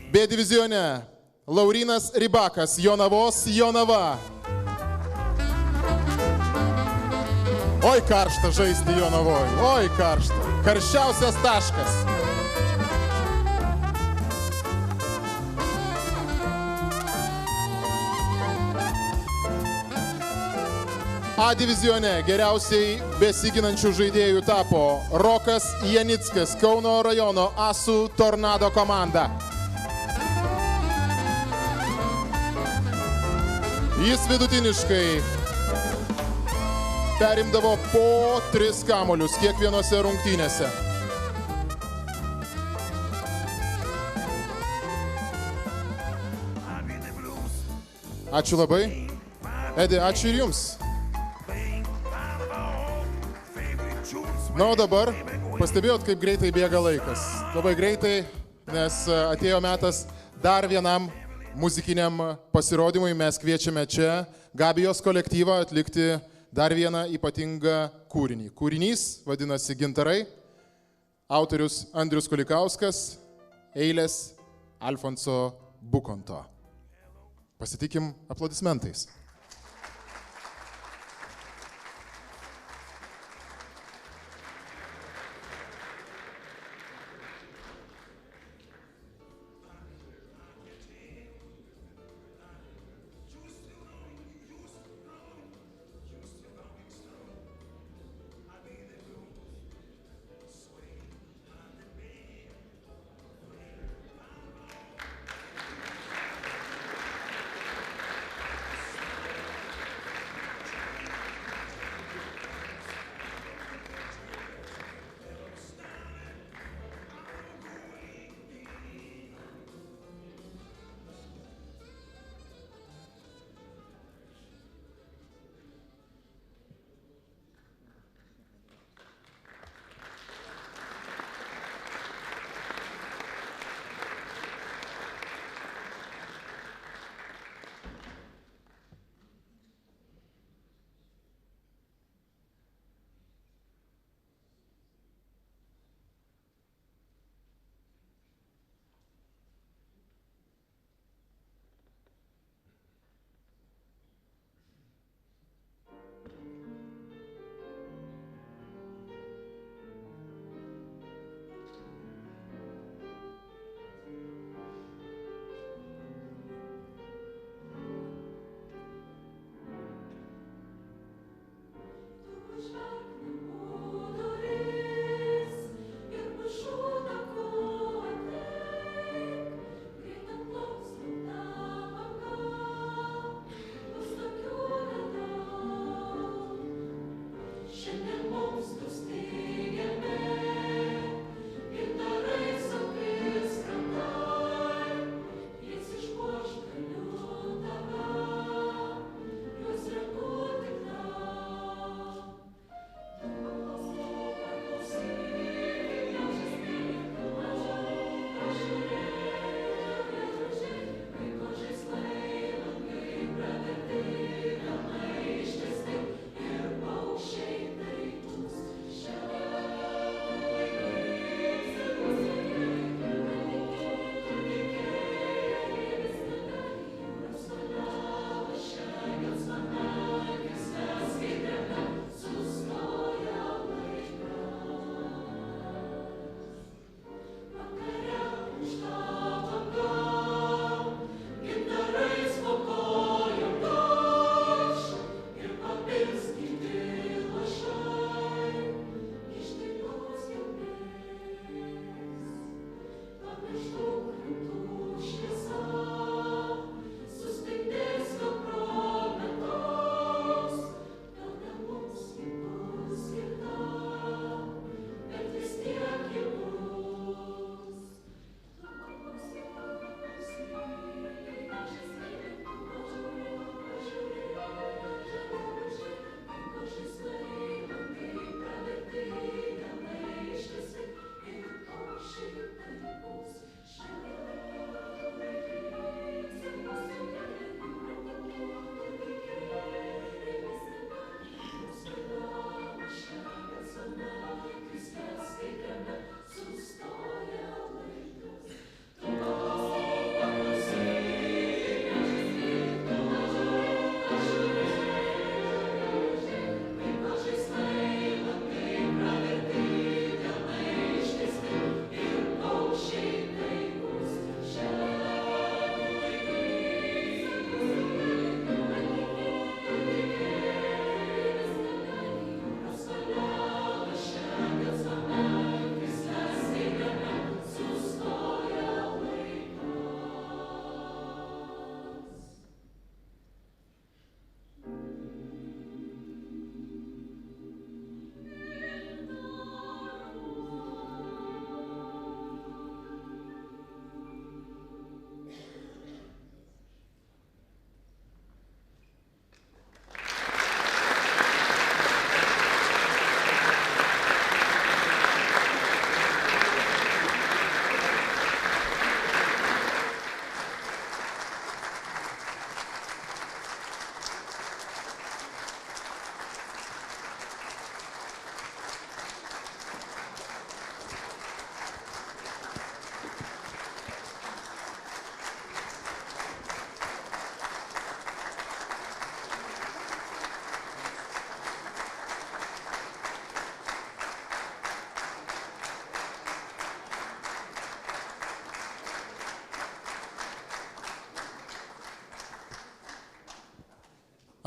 B divizione Laurynas Rybakas, Jonavos Jonava. Oi karšta žaisti Jonavoj, oi karšta. Karščiausias taškas. A divizione geriausiai besiginančių žaidėjų tapo Rokas Janickas, Kauno rajono Asų Tornado komanda. Jis vidutiniškai perimdavo po 3 kamuolius kiekvienose rungtynėse. Ačiū labai. Edi, ačiū ir Jums. Na, o dabar pastebėjot, kaip greitai bėga laikas. Labai greitai, nes atėjo metas dar vienam muzikiniam pasirodymui. Mes kviečiame čia Gabijos kolektyvą atlikti dar vieną ypatingą kūrinį. Kūrinys vadinasi Gintarai, autorius Andrius Kulikauskas, eilės Alfonso Bukonto. Pasitikim aplodismentais.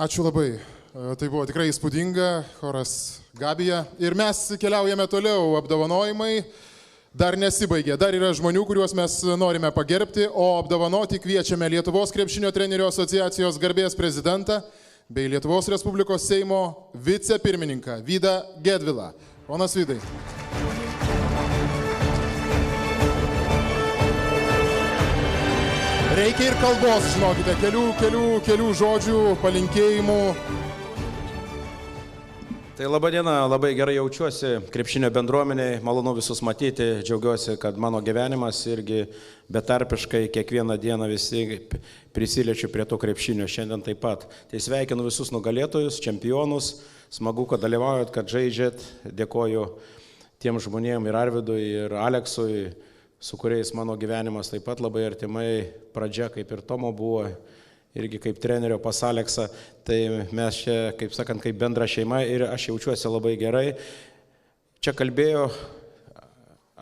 Ačiū labai. Tai buvo tikrai įspūdinga, choras Gabija. Ir mes keliaujame toliau, apdovanojimai dar nesibaigė. Dar yra žmonių, kuriuos mes norime pagerbti, o apdovanoti kviečiame Lietuvos krepšinio trenerių asociacijos garbės prezidentą bei Lietuvos Respublikos Seimo vicepirmininką Vydą Gedvilą. Ponas Vydai. Reikia ir kalbos, žinokite, kelių žodžių, palinkėjimų. Tai laba diena, labai gerai jaučiuosi krepšinio bendruomeniai, malonu visus matyti, džiaugiuosi, kad mano gyvenimas irgi betarpiškai kiekvieną dieną visi prisiliečiu prie to krepšinio, šiandien taip pat. Tai sveikinu visus nugalėtojus, čempionus, smagu, kad dalyvaujat, kad žaidžiat, dėkoju tiem žmonėm ir Arvidui, ir Aleksui, su kuriais mano gyvenimas taip pat labai artimai, pradžia kaip ir Tomo buvo, irgi kaip trenerio pas Aleksą, tai mes čia, kaip sakant, kaip bendra šeima ir aš jaučiuosi labai gerai. Čia kalbėjo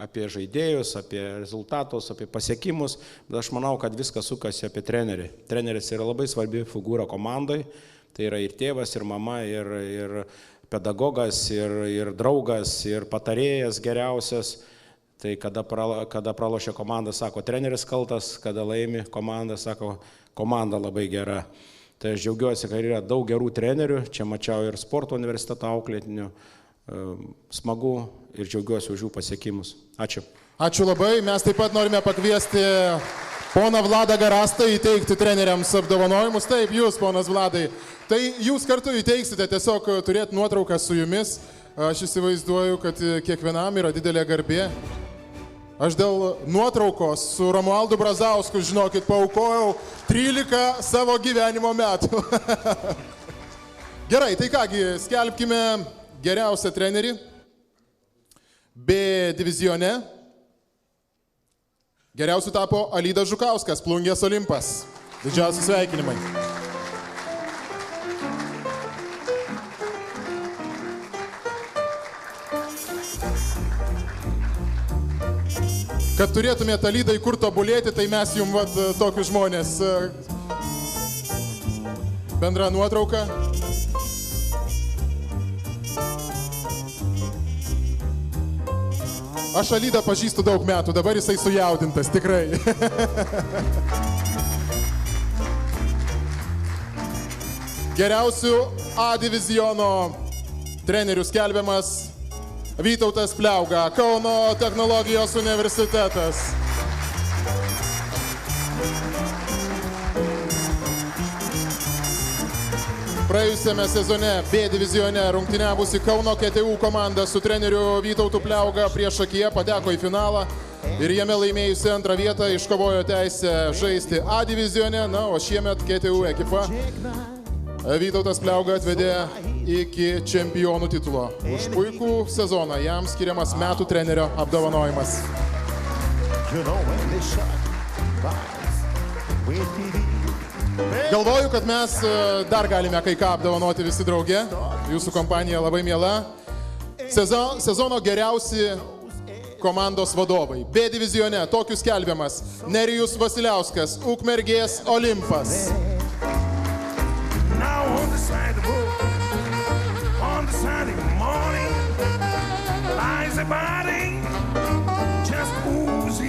apie žaidėjus, apie rezultatus, apie pasiekimus, bet aš manau, kad viskas sukasi apie trenerį. Treneris yra labai svarbi figūra komandai, tai yra ir tėvas, ir mama, ir pedagogas, ir draugas, ir patarėjas geriausias. Tai kada pralošia komanda, sako, treneris kaltas, kada laimi komanda, sako, komanda labai gera. Tai aš džiaugiuosi, kad yra daug gerų trenerių, čia mačiau ir sporto universiteto auklėtinių, smagu ir džiaugiuosi už jų pasiekimus. Ačiū. Ačiū labai. Mes taip pat norime pakviesti poną Vladą Garastą įteikti treneriams apdovanojimus. Taip, jūs, ponas Vladai. Tai jūs kartu įteiksite, tiesiog turėti nuotrauką su jumis. Aš įsivaizduoju, kad kiekvienam yra didelė garbė. Aš dėl nuotraukos su Romualdu Brazausku, žinokit, paaukojau 13 savo gyvenimo metų. Gerai, tai kągi, skelbkime geriausią trenerį B divizione. Geriausiu tapo Alydas Žukauskas, Plungės Olimpas. Didžiausi sveikinimai. Kad turėtumėte Alydai kur tobulėti, tai mes jums tokius žmonės. Bendra nuotrauka. Aš Alydą pažįstu daug metų, dabar jisai sujaudintas, tikrai. Geriausių A diviziono trenerių skelbiamas Vytautas Pliauga, Kauno technologijos universitetas. Praėjusiame sezone B divizione rungtyniavusi Kauno KTU komanda su treneriu Vytautu Pliauga priešakyje pateko į finalą ir jame laimėjusi antrą vietą iškovojo teisę žaisti A divizione, na, o šiemet KTU ekipa Vytautas Pliauga atvedė iki čempionų titulo. Už puikų sezoną jam skiriamas metų trenerio apdovanojimas. Galvoju, kad mes dar galime kai ką apdovanoti visi drauge. Jūsų kompanija labai miela. Sezono geriausi komandos vadovai. B divizione tokius skelbiamas Nerijus Vasiliauskas, Ukmergės Olimpas.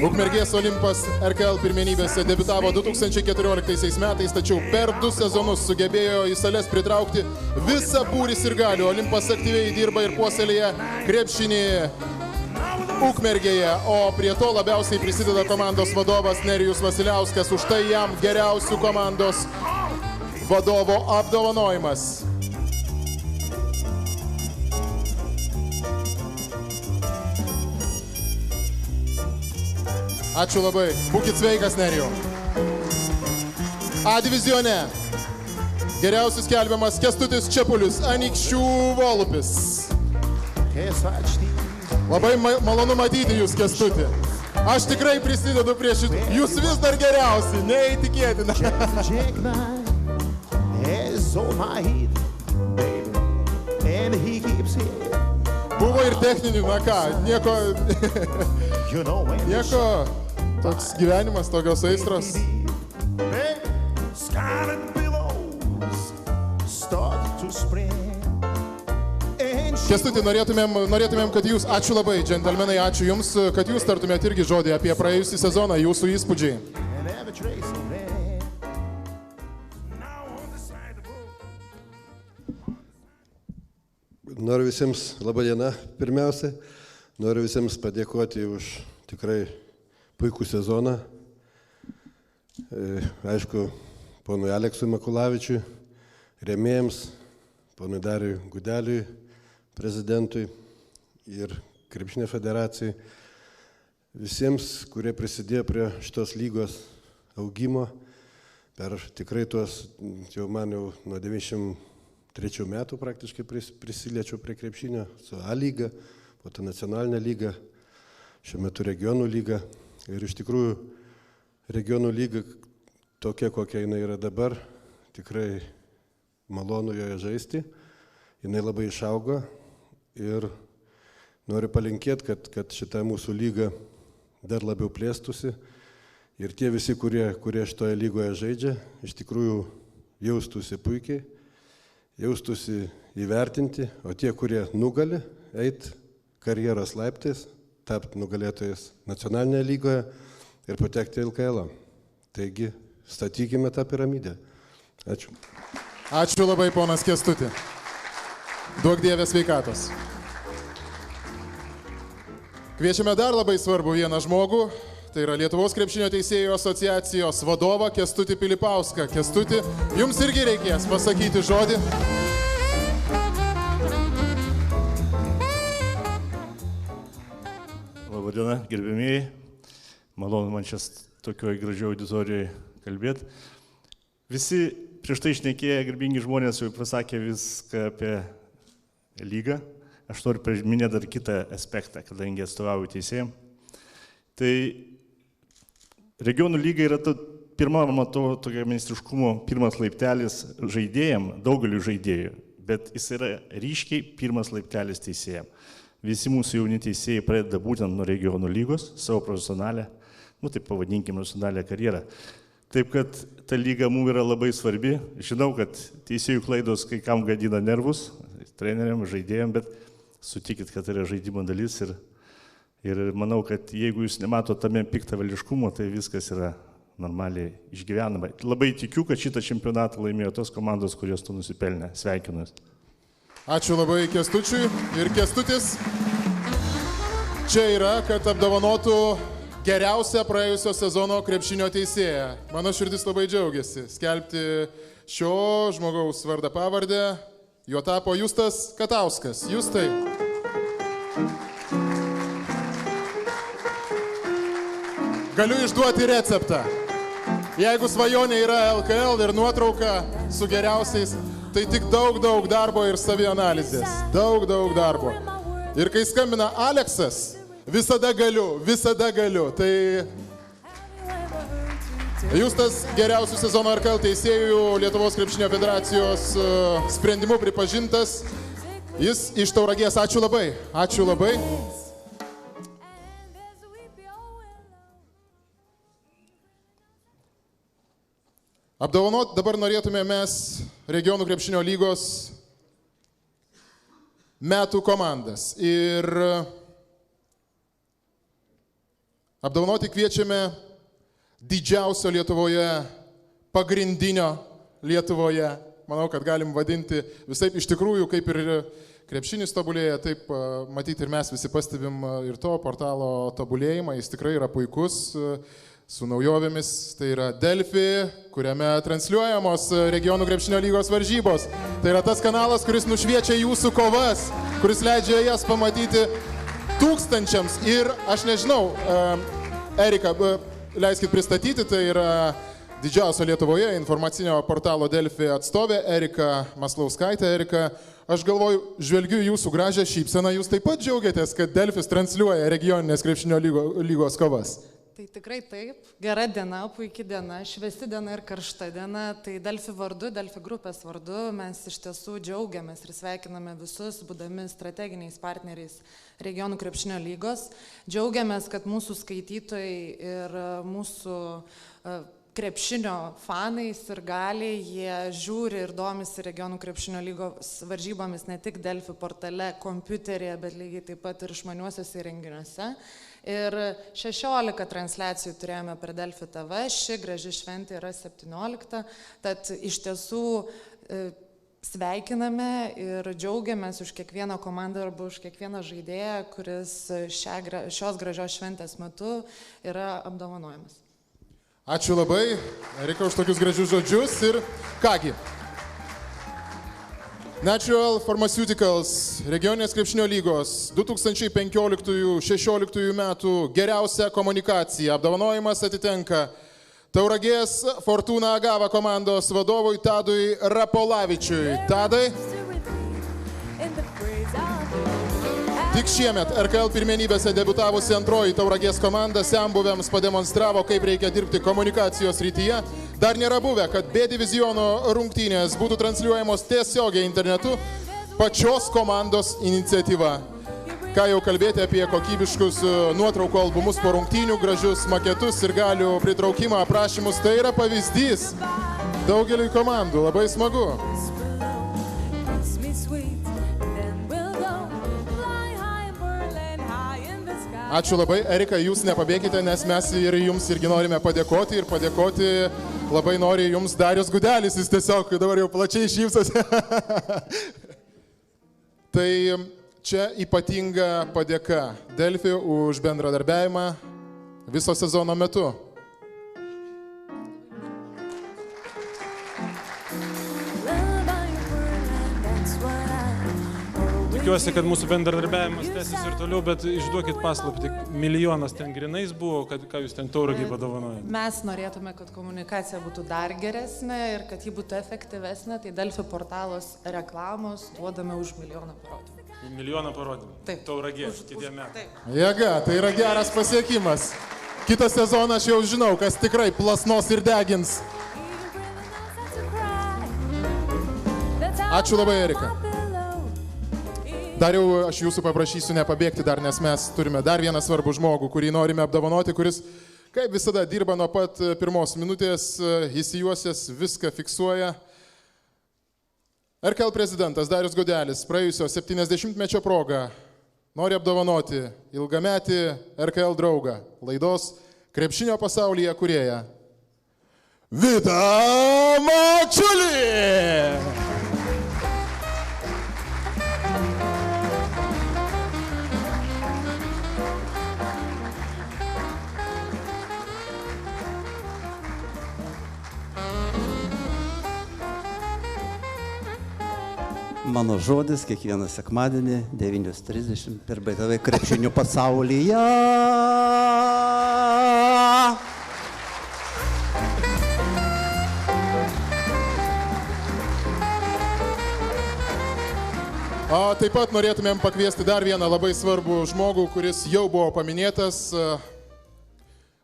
Ukmergės Olimpas RKL pirmenybėse debiutavo 2014 metais, tačiau per 2 sezonus sugebėjo į sales pritraukti visą būrį sirgalių. Olimpas aktyviai dirba ir puoselėje krepšinį Ukmergėje, o prie to labiausiai prisideda komandos vadovas Nerijus Vasiliauskas. Už tai jam geriausių komandos vadovo apdovanojimas. Ačiū labai. Būkit sveikas, Nerijau. A divizione geriausius skelbiamas Kęstutis Čepulis, Anykščių Volupis. Labai malonu matyti jūs, Kęstuti. Aš tikrai prisidedu prie šitų. Jūs vis dar geriausi, neįtikėtina. Buvo ir techninių, na ką, nieko, toks gyvenimas, tokios aistros. Kęstuti, norėtumėm, kad jūs, ačiū labai, džentelmenai, ačiū jums, kad jūs tartumėt irgi žodį apie praėjusį sezoną, jūsų įspūdžiai. Noriu visiems, laba diena, pirmiausia, noriu visiems padėkoti už tikrai puikų sezoną. Aišku, ponui Aleksui Makulavičiui, rėmėjams, ponui Dariui Gudeliui, prezidentui ir Krepšinio federacijai, visiems, kurie prisidėjo prie šitos lygos augimo per tikrai tuos, jau man jau nuo 93 metų praktiškai prisiliečiau prie krepšinio su A lyga, po to nacionalinė lyga, šiuo metu regionų lyga. Ir iš tikrųjų regionų lyga tokia, kokia jinai yra dabar, tikrai malonu joje žaisti. Jinai labai išaugo ir noriu palinkėti, kad šita mūsų lyga dar labiau plėstųsi ir tie visi, kurie šitoje lygoje žaidžia, iš tikrųjų jaustųsi puikiai, jaustųsi įvertinti, o tie, kurie nugali, eit karjeros laiptais, tapti nugalėtojais nacionalinėje lygoje ir patekti į LKL. Taigi, statykime tą piramidę. Ačiū. Ačiū labai, ponas Kęstuti. Duok Dieve sveikatos. Kviečiame dar labai svarbu vieną žmogų, tai yra Lietuvos krepšinio teisėjų asociacijos vadovą Kęstutį Pilipauską. Kęstuti, jums irgi reikės pasakyti žodį. Labadiena, gerbėmėjai. Malonu man čia tokioje gražioje auditorijoje kalbėti. Visi prieš tai šnekėję garbingi žmonės jau pasakė viską apie lygą. Aš noriu paminėti dar kitą aspektą, kadangi atstovauju teisėjams. Tai regionų lyga yra pirma, matau, tokia ministriškumo pirmas laiptelis žaidėjam, daugeliu žaidėjų, bet jis yra ryškiai pirmas laiptelis teisėjam. Visi mūsų jauni teisėjai pradeda būtent nuo regionų lygos, savo profesionalę, taip pavadinkime, profesionalią karjerą. Taip, kad ta lyga mums yra labai svarbi. Žinau, kad teisėjų klaidos kai kam gadina nervus, treneriam, žaidėjam, bet sutikit, kad tai yra žaidimo dalis ir manau, kad jeigu jūs nemato tame piktavališkumo, tai viskas yra normaliai išgyvenama. Labai tikiu, kad šitą čempionatą laimėjo tos komandos, kurios to nusipelnė. Sveikinu. Ačiū labai Kęstučiui. Ir Kęstutis čia yra, kad apdovanotų geriausią praėjusio sezono krepšinio teisėją. Mano širdis labai džiaugiasi skelbti šio žmogaus vardą pavardę. Juo tapo Justas Katauskas. Justai. Galiu išduoti receptą. Jeigu svajonė yra LKL ir nuotrauka su geriausiais, tai tik daug darbo ir savianalizės. Daug darbo. Ir kai skambina Aleksas, visada galiu. Tai Justas geriausių sezono RKL teisėjų Lietuvos krepšinio federacijos sprendimu pripažintas. Jis iš Tauragės. Ačiū labai. Apdovanot dabar norėtume mes regionų krepšinio lygos metų komandas. Ir apdovanoti kviečiame didžiausio Lietuvoje, pagrindinio Lietuvoje. Manau, kad galim vadinti visaip iš tikrųjų, kaip ir krepšinis tobulėja, taip matyti ir mes visi pastebim ir to portalo tobulėjimą. Jis tikrai yra puikus, su naujovėmis. Tai yra Delfi, kuriame transliuojamos regionų krepšinio lygos varžybos. Tai yra tas kanalas, kuris nušviečia jūsų kovas, kuris leidžia jas pamatyti tūkstančiams. Ir aš nežinau, Erika, leiskit pristatyti, tai yra didžiausio Lietuvoje informacinio portalo Delfi atstovė Erika Maslauskaitė. Erika, aš galvoju, žvelgiu jūsų gražią šypseną, jūs taip pat džiaugiatės, kad Delfis transliuoja regioninės krepšinio lygos kovas. Tai tikrai taip, gera diena, puikia diena, šviesi diena ir karšta diena. Tai Delfi vardu, Delfi grupės vardu mes iš tiesų džiaugiamės ir sveikiname visus, būdami strateginiais partneriais regionų krepšinio lygos. Džiaugiamės, kad mūsų skaitytojai ir mūsų krepšinio fanais ir galiai, jie žiūri ir domisi regionų krepšinio lygos varžybomis ne tik Delfi portale, kompiuteryje, bet lygiai taip pat ir išmaniuosiuose įrenginiuose. Ir 16 transliacijų turėjome per Delfi TV, ši graži šventė yra 17, tad iš tiesų sveikiname ir džiaugiamės už kiekvieną komandą arba už kiekvieną žaidėją, kuris šios gražios šventės metu yra apdovanojamas. Ačiū labai, Erika, už tokius gražius žodžius ir kągi. Natural Pharmaceuticals, regioninės krepšinio lygos 2015-16 metų geriausia komunikacija. Apdovanojimas atitenka Tauragės Fortuna Agava komandos vadovui Tadui Rapolavičiui. Tadai. Tik šiemet RKL pirmenybėse debiutavusi antroji Tauragės komanda senbuviams pademonstravo, kaip reikia dirbti komunikacijos rytyje. Dar nėra buvę, kad B diviziono rungtynės būtų transliuojamos tiesiogiai internetu, pačios komandos iniciatyva. Ką jau kalbėti apie kokybiškus nuotraukų albumus po rungtynių, gražius maketus ir galių pritraukimą, aprašymus, tai yra pavyzdys daugeliui komandų. Labai smagu. Ačiū labai, Erika, jūs nepabėkite, nes mes ir jums irgi norime padėkoti ir padėkoti labai nori jums Darius Gudelis, jis tiesiog dabar jau plačiai šypsosi. Tai čia ypatinga padėka Delfi už bendradarbiavimą viso sezono metu. Tikiuosi, kad mūsų bendradarbiavimas tęsis ir toliau, bet išduokit paslaptį, milijonas ten grinais buvo, ką jūs ten Tauragiai padovanojate. Mes norėtume, kad komunikacija būtų dar geresnė ir kad ji būtų efektyvesnė, tai Delfi portalos reklamos duodame už milijoną parodymų. Milijoną parodymų. Taip. Tauragė, kitie metai. Jėga, tai yra geras pasiekimas. Kitą sezoną aš jau žinau, kas tikrai plasnos ir degins. Ačiū labai, Erika. Dariau, aš jūsų paprašysiu nepabėgti dar, nes mes turime dar vieną svarbų žmogų, kurį norime apdovanoti, kuris, kaip visada, dirba nuo pat pirmos minutės, įsijuosęs, viską fiksuoja. RKL prezidentas Darius Gudelis praėjusio 70-mečio proga nori apdovanoti ilgametį RKL draugą, laidos Krepšinio pasaulyje kūrėją Vidą Mačiulį! Mano žodis kiekvieną sekmadienį 9:30 per BTV Krepšinio pasaulyje. Taip pat norėtumėm pakviesti dar vieną labai svarbų žmogų, kuris jau buvo paminėtas.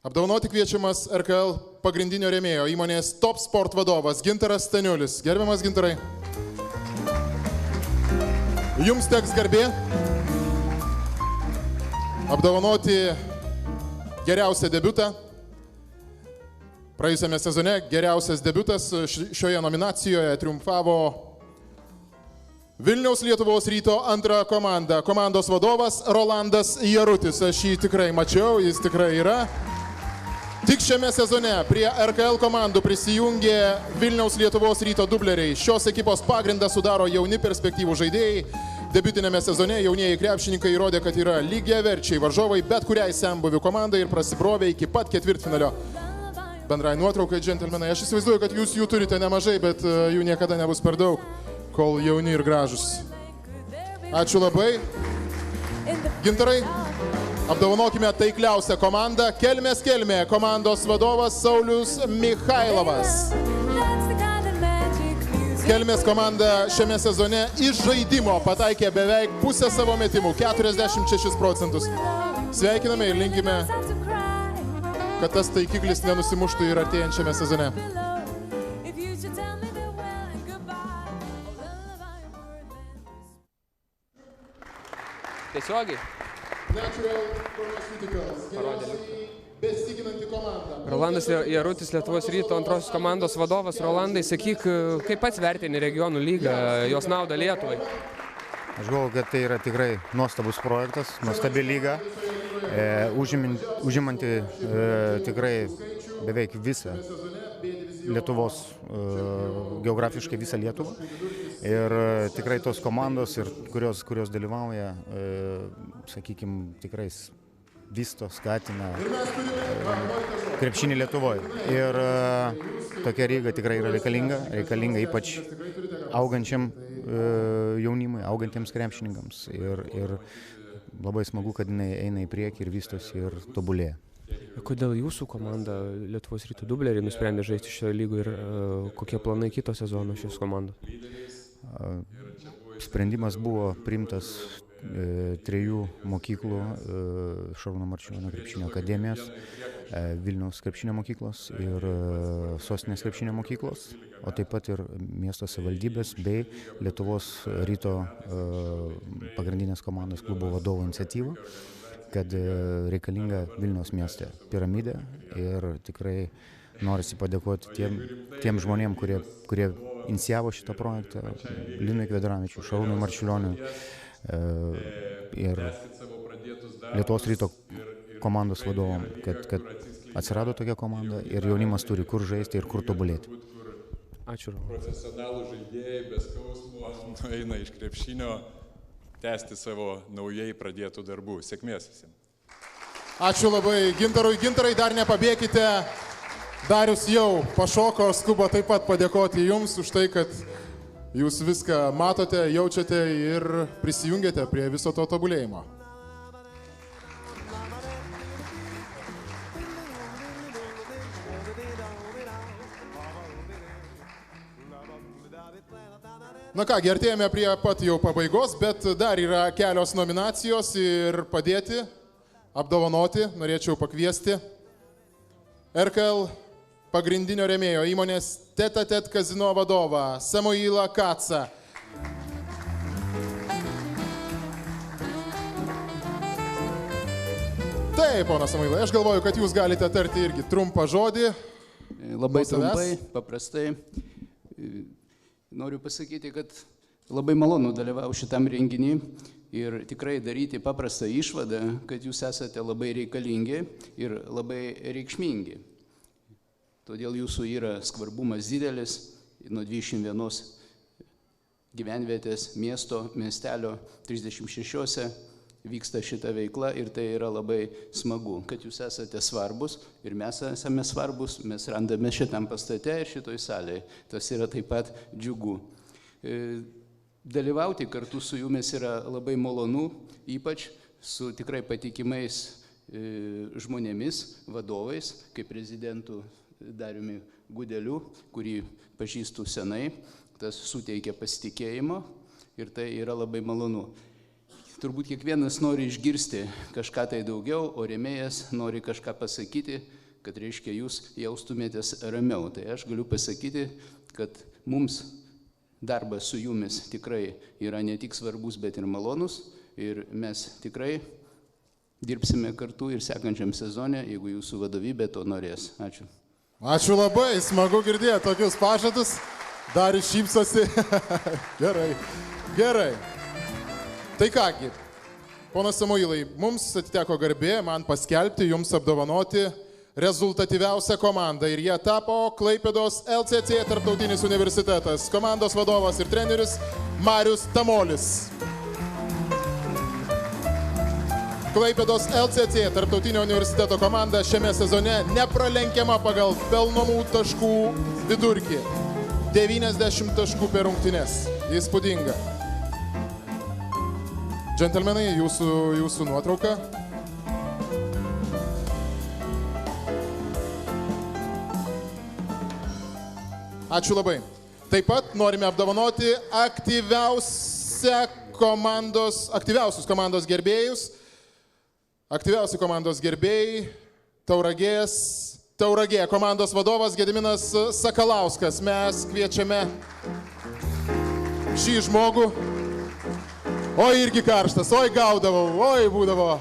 Apdovanoti kviečiamas RKL pagrindinio rėmėjo įmonės Top Sport vadovas Gintaras Staniulis. Gerbiamas Gintarai. Jums teks garbė apdovanoti geriausią debiutą. Praėjusiame sezone geriausias debiutas šioje nominacijoje triumfavo Vilniaus Lietuvos Ryto antra komanda. Komandos vadovas Rolandas Jarutis. Aš jį tikrai mačiau, jis tikrai yra. Tik šiame sezone prie RKL komandų prisijungė Vilniaus Lietuvos Ryto dubleriai. Šios ekipos pagrindą sudaro jauni perspektyvų žaidėjai. Debiutinėme sezone jaunieji krepšininkai įrodė, kad yra lygiaverčiai varžovai bet kuriai senbuvių komandai ir prasibrovė iki pat ketvirtfinalio. Bendrai nuotraukai, džentelmenai. Aš įsivaizduoju, kad jūs jų turite nemažai, bet jų niekada nebus per daug, kol jauni ir gražus. Ačiū labai. Gintarai. Apdovanokime taikliausią komandą. Kelmės Kelmė, komandos vadovas Saulius Michailovas. Kelmės komanda šiame sezone iš žaidimo pataikė beveik pusę savo metimų, 46%. Sveikiname ir linkime, kad tas taikiklis nenusimuštų ir artėjančiame sezone. Tiesiogiai. Rolandas Jarutis, Lietuvos Ryto antrosios komandos vadovas. Rolandai, sakyk, kaip pats vertini regionų lygą, jos naudą Lietuvai? Aš galvoju, kad tai yra tikrai nuostabus projektas, nuostabi lyga, užimanti tikrai beveik visą Lietuvos, geografiškai visą Lietuvą. Ir tikrai tos komandos, kurios dalyvauja, sakykime, tikrai vysto, skatina krepšinį Lietuvoje. Ir tokia lyga tikrai yra reikalinga ypač augančiam jaunimui, augantiems krepšininkams. Ir labai smagu, kad jinai eina į priekį ir vystosi ir tobulėja. Kodėl jūsų komanda, Lietuvos Ryto dubleriai, nusprendė žaisti šioje lygoje ir kokie planai kito sezono šios komandos? Sprendimas buvo priimtas 3 mokyklų, Šarūno Marčiulionio krepšinio akademijos, Vilniaus krepšinio mokyklos ir Sostinės krepšinio mokyklos, o taip pat ir miesto savivaldybės bei Lietuvos Ryto pagrindinės komandos klubo vadovo iniciatyva, kad reikalinga Vilniaus mieste piramidė ir tikrai norisi padėkoti tiem žmonėm, kurie inicijavo šitą projektą, Linui Kvedravičiui, Šarūnui Marčiulioniui ir Lietuvos Ryto komandos vadovom, kad atsirado tokia komanda ir jaunimas turi kur žaisti ir kur tobulėti. Ačiū. Profesionalų žaidėjai be skausmo nueina iš krepšinio tęsti savo naujai pradėtų darbų. Sėkmės visiems. Ačiū labai Gintarui. Gintarai, dar nepabėkite. Darius jau pašoko, skuba taip pat padėkoti jums už tai, kad jūs viską matote, jaučiate ir prisijungiate prie viso to tobulėjimo. Na kągi, artėjame prie pat jau pabaigos, bet dar yra kelios nominacijos ir padėti, apdovanoti, norėčiau pakviesti RKL pagrindinio rėmėjo įmonės Tetatet Kazino vadovą Samuilą Kacą. Taip, ponas Samuilai, aš galvoju, kad jūs galite tarti irgi trumpą žodį. Labai trumpai, paprastai. Noriu pasakyti, kad labai malonu dalyvauti šitam renginį ir tikrai daryti paprastą išvadą, kad jūs esate labai reikalingi ir labai reikšmingi. Todėl jūsų yra svarbumas didelis, nuo 21 gyvenvietės, miesto, miestelio 36 vyksta šita veikla ir tai yra labai smagu, kad jūs esate svarbus ir mes esame svarbus, mes randame šitam pastate ir šitoj salėje. Tas yra taip pat džiugu. Dalyvauti kartu su jumis yra labai malonu, ypač su tikrai patikimais žmonėmis, vadovais, kaip prezidentu Dariumi Gudeliu, kurį pažįstu senai, tas suteikia pasitikėjimo ir tai yra labai malonu. Turbūt kiekvienas nori išgirsti kažką tai daugiau, o rėmėjas nori kažką pasakyti, kad reiškia jūs jaustumėtės ramiau. Tai aš galiu pasakyti, kad mums darbas su jumis tikrai yra ne tik svarbus, bet ir malonus ir mes tikrai dirbsime kartu ir sekančiam sezone, jeigu jūsų vadovybė to norės. Ačiū. Ačiū labai, smagu girdėti tokius pažadus. Dar šypsosi. Gerai, gerai. Tai kągi, ponas Samuilai, mums atiteko garbė man paskelbti, jums apdovanoti rezultatyviausią komandą ir jie tapo Klaipėdos LCC Tarptautinis universitetas, komandos vadovas ir treneris Marius Tamolis. Klaipėdos LCC Tarptautinio universiteto komanda šiame sezone nepralenkiama pagal pelnomų taškų vidurkį. 90 taškų per rungtynes. Įspūdinga. Džentelmenai, jūsų nuotrauka. Ačiū labai. Taip pat norime apdovanoti aktyviausius komandos gerbėjus. Aktyviausi komandos gerbėjai, Tauragė komandos vadovas Gediminas Sakalauskas. Mes kviečiame šį žmogų. Oi, irgi karštas, oi gaudavau, oi būdavo.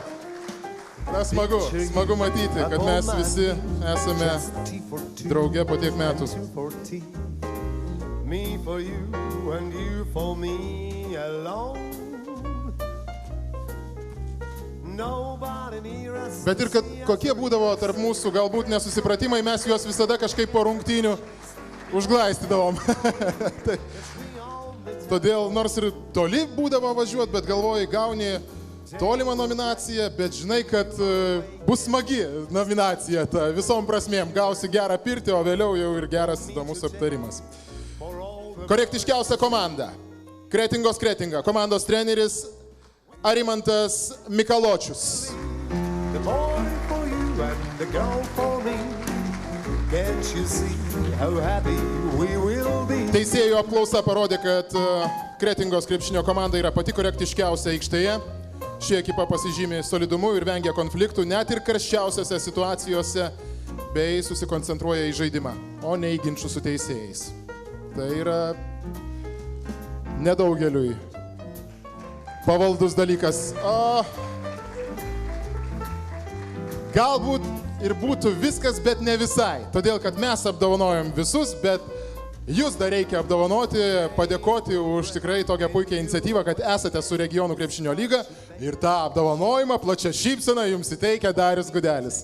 Na, smagu matyti, kad mes visi esame drauge po tiek metų. Bet ir kad kokie būdavo tarp mūsų galbūt nesusipratimai, mes juos visada kažkaip po rungtynių užglaistydavom. Todėl nors ir toli būdavo važiuoti, bet galvoji, gauni tolimą nominaciją, bet žinai, kad bus smagi nominacija ta visom prasmėm. Gausi gerą pirtį, o vėliau jau ir geras įdomus aptarimas. Korektiškiausia komanda. Kretingos Kretinga. Komandos treneris Arimantas Mikaločius. Teisėjų apklausa parodė, kad Kretingos krepšinio komanda yra pati korektiškiausia aikštėje. Ši ekipa pasižymė solidumu ir vengia konfliktų net ir karščiausiose situacijose bei susikoncentruoja į žaidimą, o ne į ginčų su teisėjais. Tai yra nedaugeliui pavaldus dalykas. Galbūt ir būtų viskas, bet ne visai. Todėl, kad mes apdovanojom visus, bet jūs dar reikia apdovanoti, padėkoti už tikrai tokią puikią iniciatyvą, kad esate su regionų krepšinio lyga ir tą apdovanojimą plačia šypsena jums įteikia Darius Gudelis.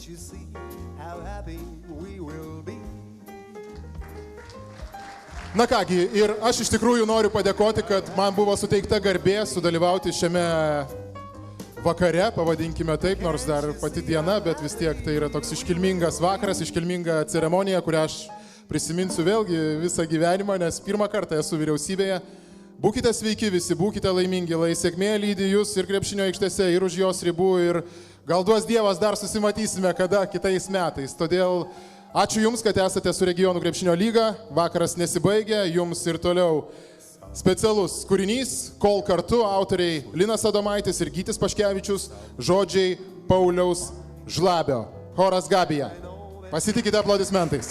Can't you see how happy we will be? Na kągi, ir aš iš tikrųjų noriu padėkoti, kad man buvo suteikta garbė sudalyvauti šiame vakare, pavadinkime taip, nors dar pati diena, bet vis tiek tai yra toks iškilmingas vakaras, iškilminga ceremonija, kurią aš prisiminsiu vėlgi visą gyvenimą, nes pirmą kartą esu vyriausybėje. Būkite sveiki visi, būkite laimingi, lai sėkmė lydi jūs ir krepšinio aikštėse, ir už jos ribų, ir gal duos Dievas dar susimatysime kada kitais metais. Todėl ačiū Jums, kad esate su Regionų krepšinio lyga, vakaras nesibaigia, Jums ir toliau specialus kūrinys, Kol kartu, autoriai Linas Adomaitis ir Gytis Paškevičius, žodžiai Pauliaus Žlabio, choras Gabija. Pasitikite aplodismentais.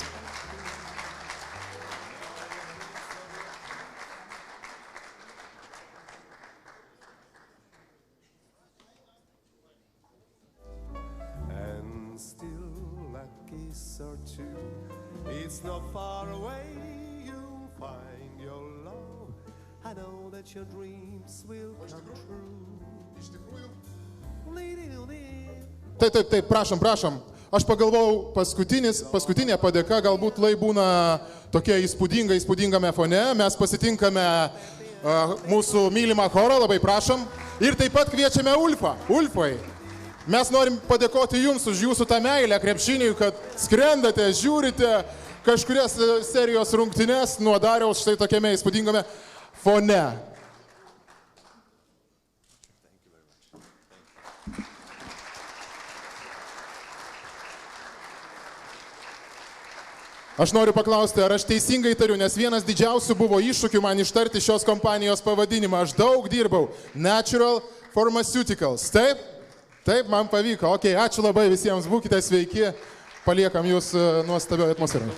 It's not far away, you'll find your love. I know that your dreams will come true. Taip, prašom. Aš pagalvojau, paskutinė padėka galbūt lai būna tokia įspūdingame fone. Mes pasitinkame mūsų mylimą chorą, labai prašom. Ir taip pat kviečiame Ulfą. Ulfai, mes norim padėkoti Jums už Jūsų tą meilę krepšiniui, kad skrendate, žiūrite kažkurias serijos rungtynes nuo Dariaus štai tokiame įspūdingame fone. Aš noriu paklausti, ar aš teisingai tariu, nes vienas didžiausių buvo iššūkių man ištarti šios kompanijos pavadinimą. Aš daug dirbau. Natural Pharmaceuticals. Taip? Taip, man pavyko. Ok, ačiū labai visiems, būkite sveiki. Paliekam jūs nuostabioje atmosferoje.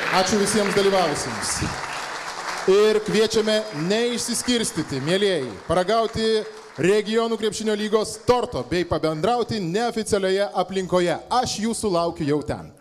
Ačiū visiems dalyvavusiems. Ir kviečiame neišsiskirstyti, mielieji, paragauti regionų krepšinio lygos torto bei pabendrauti neoficialioje aplinkoje. Aš jūsų laukiu jau ten.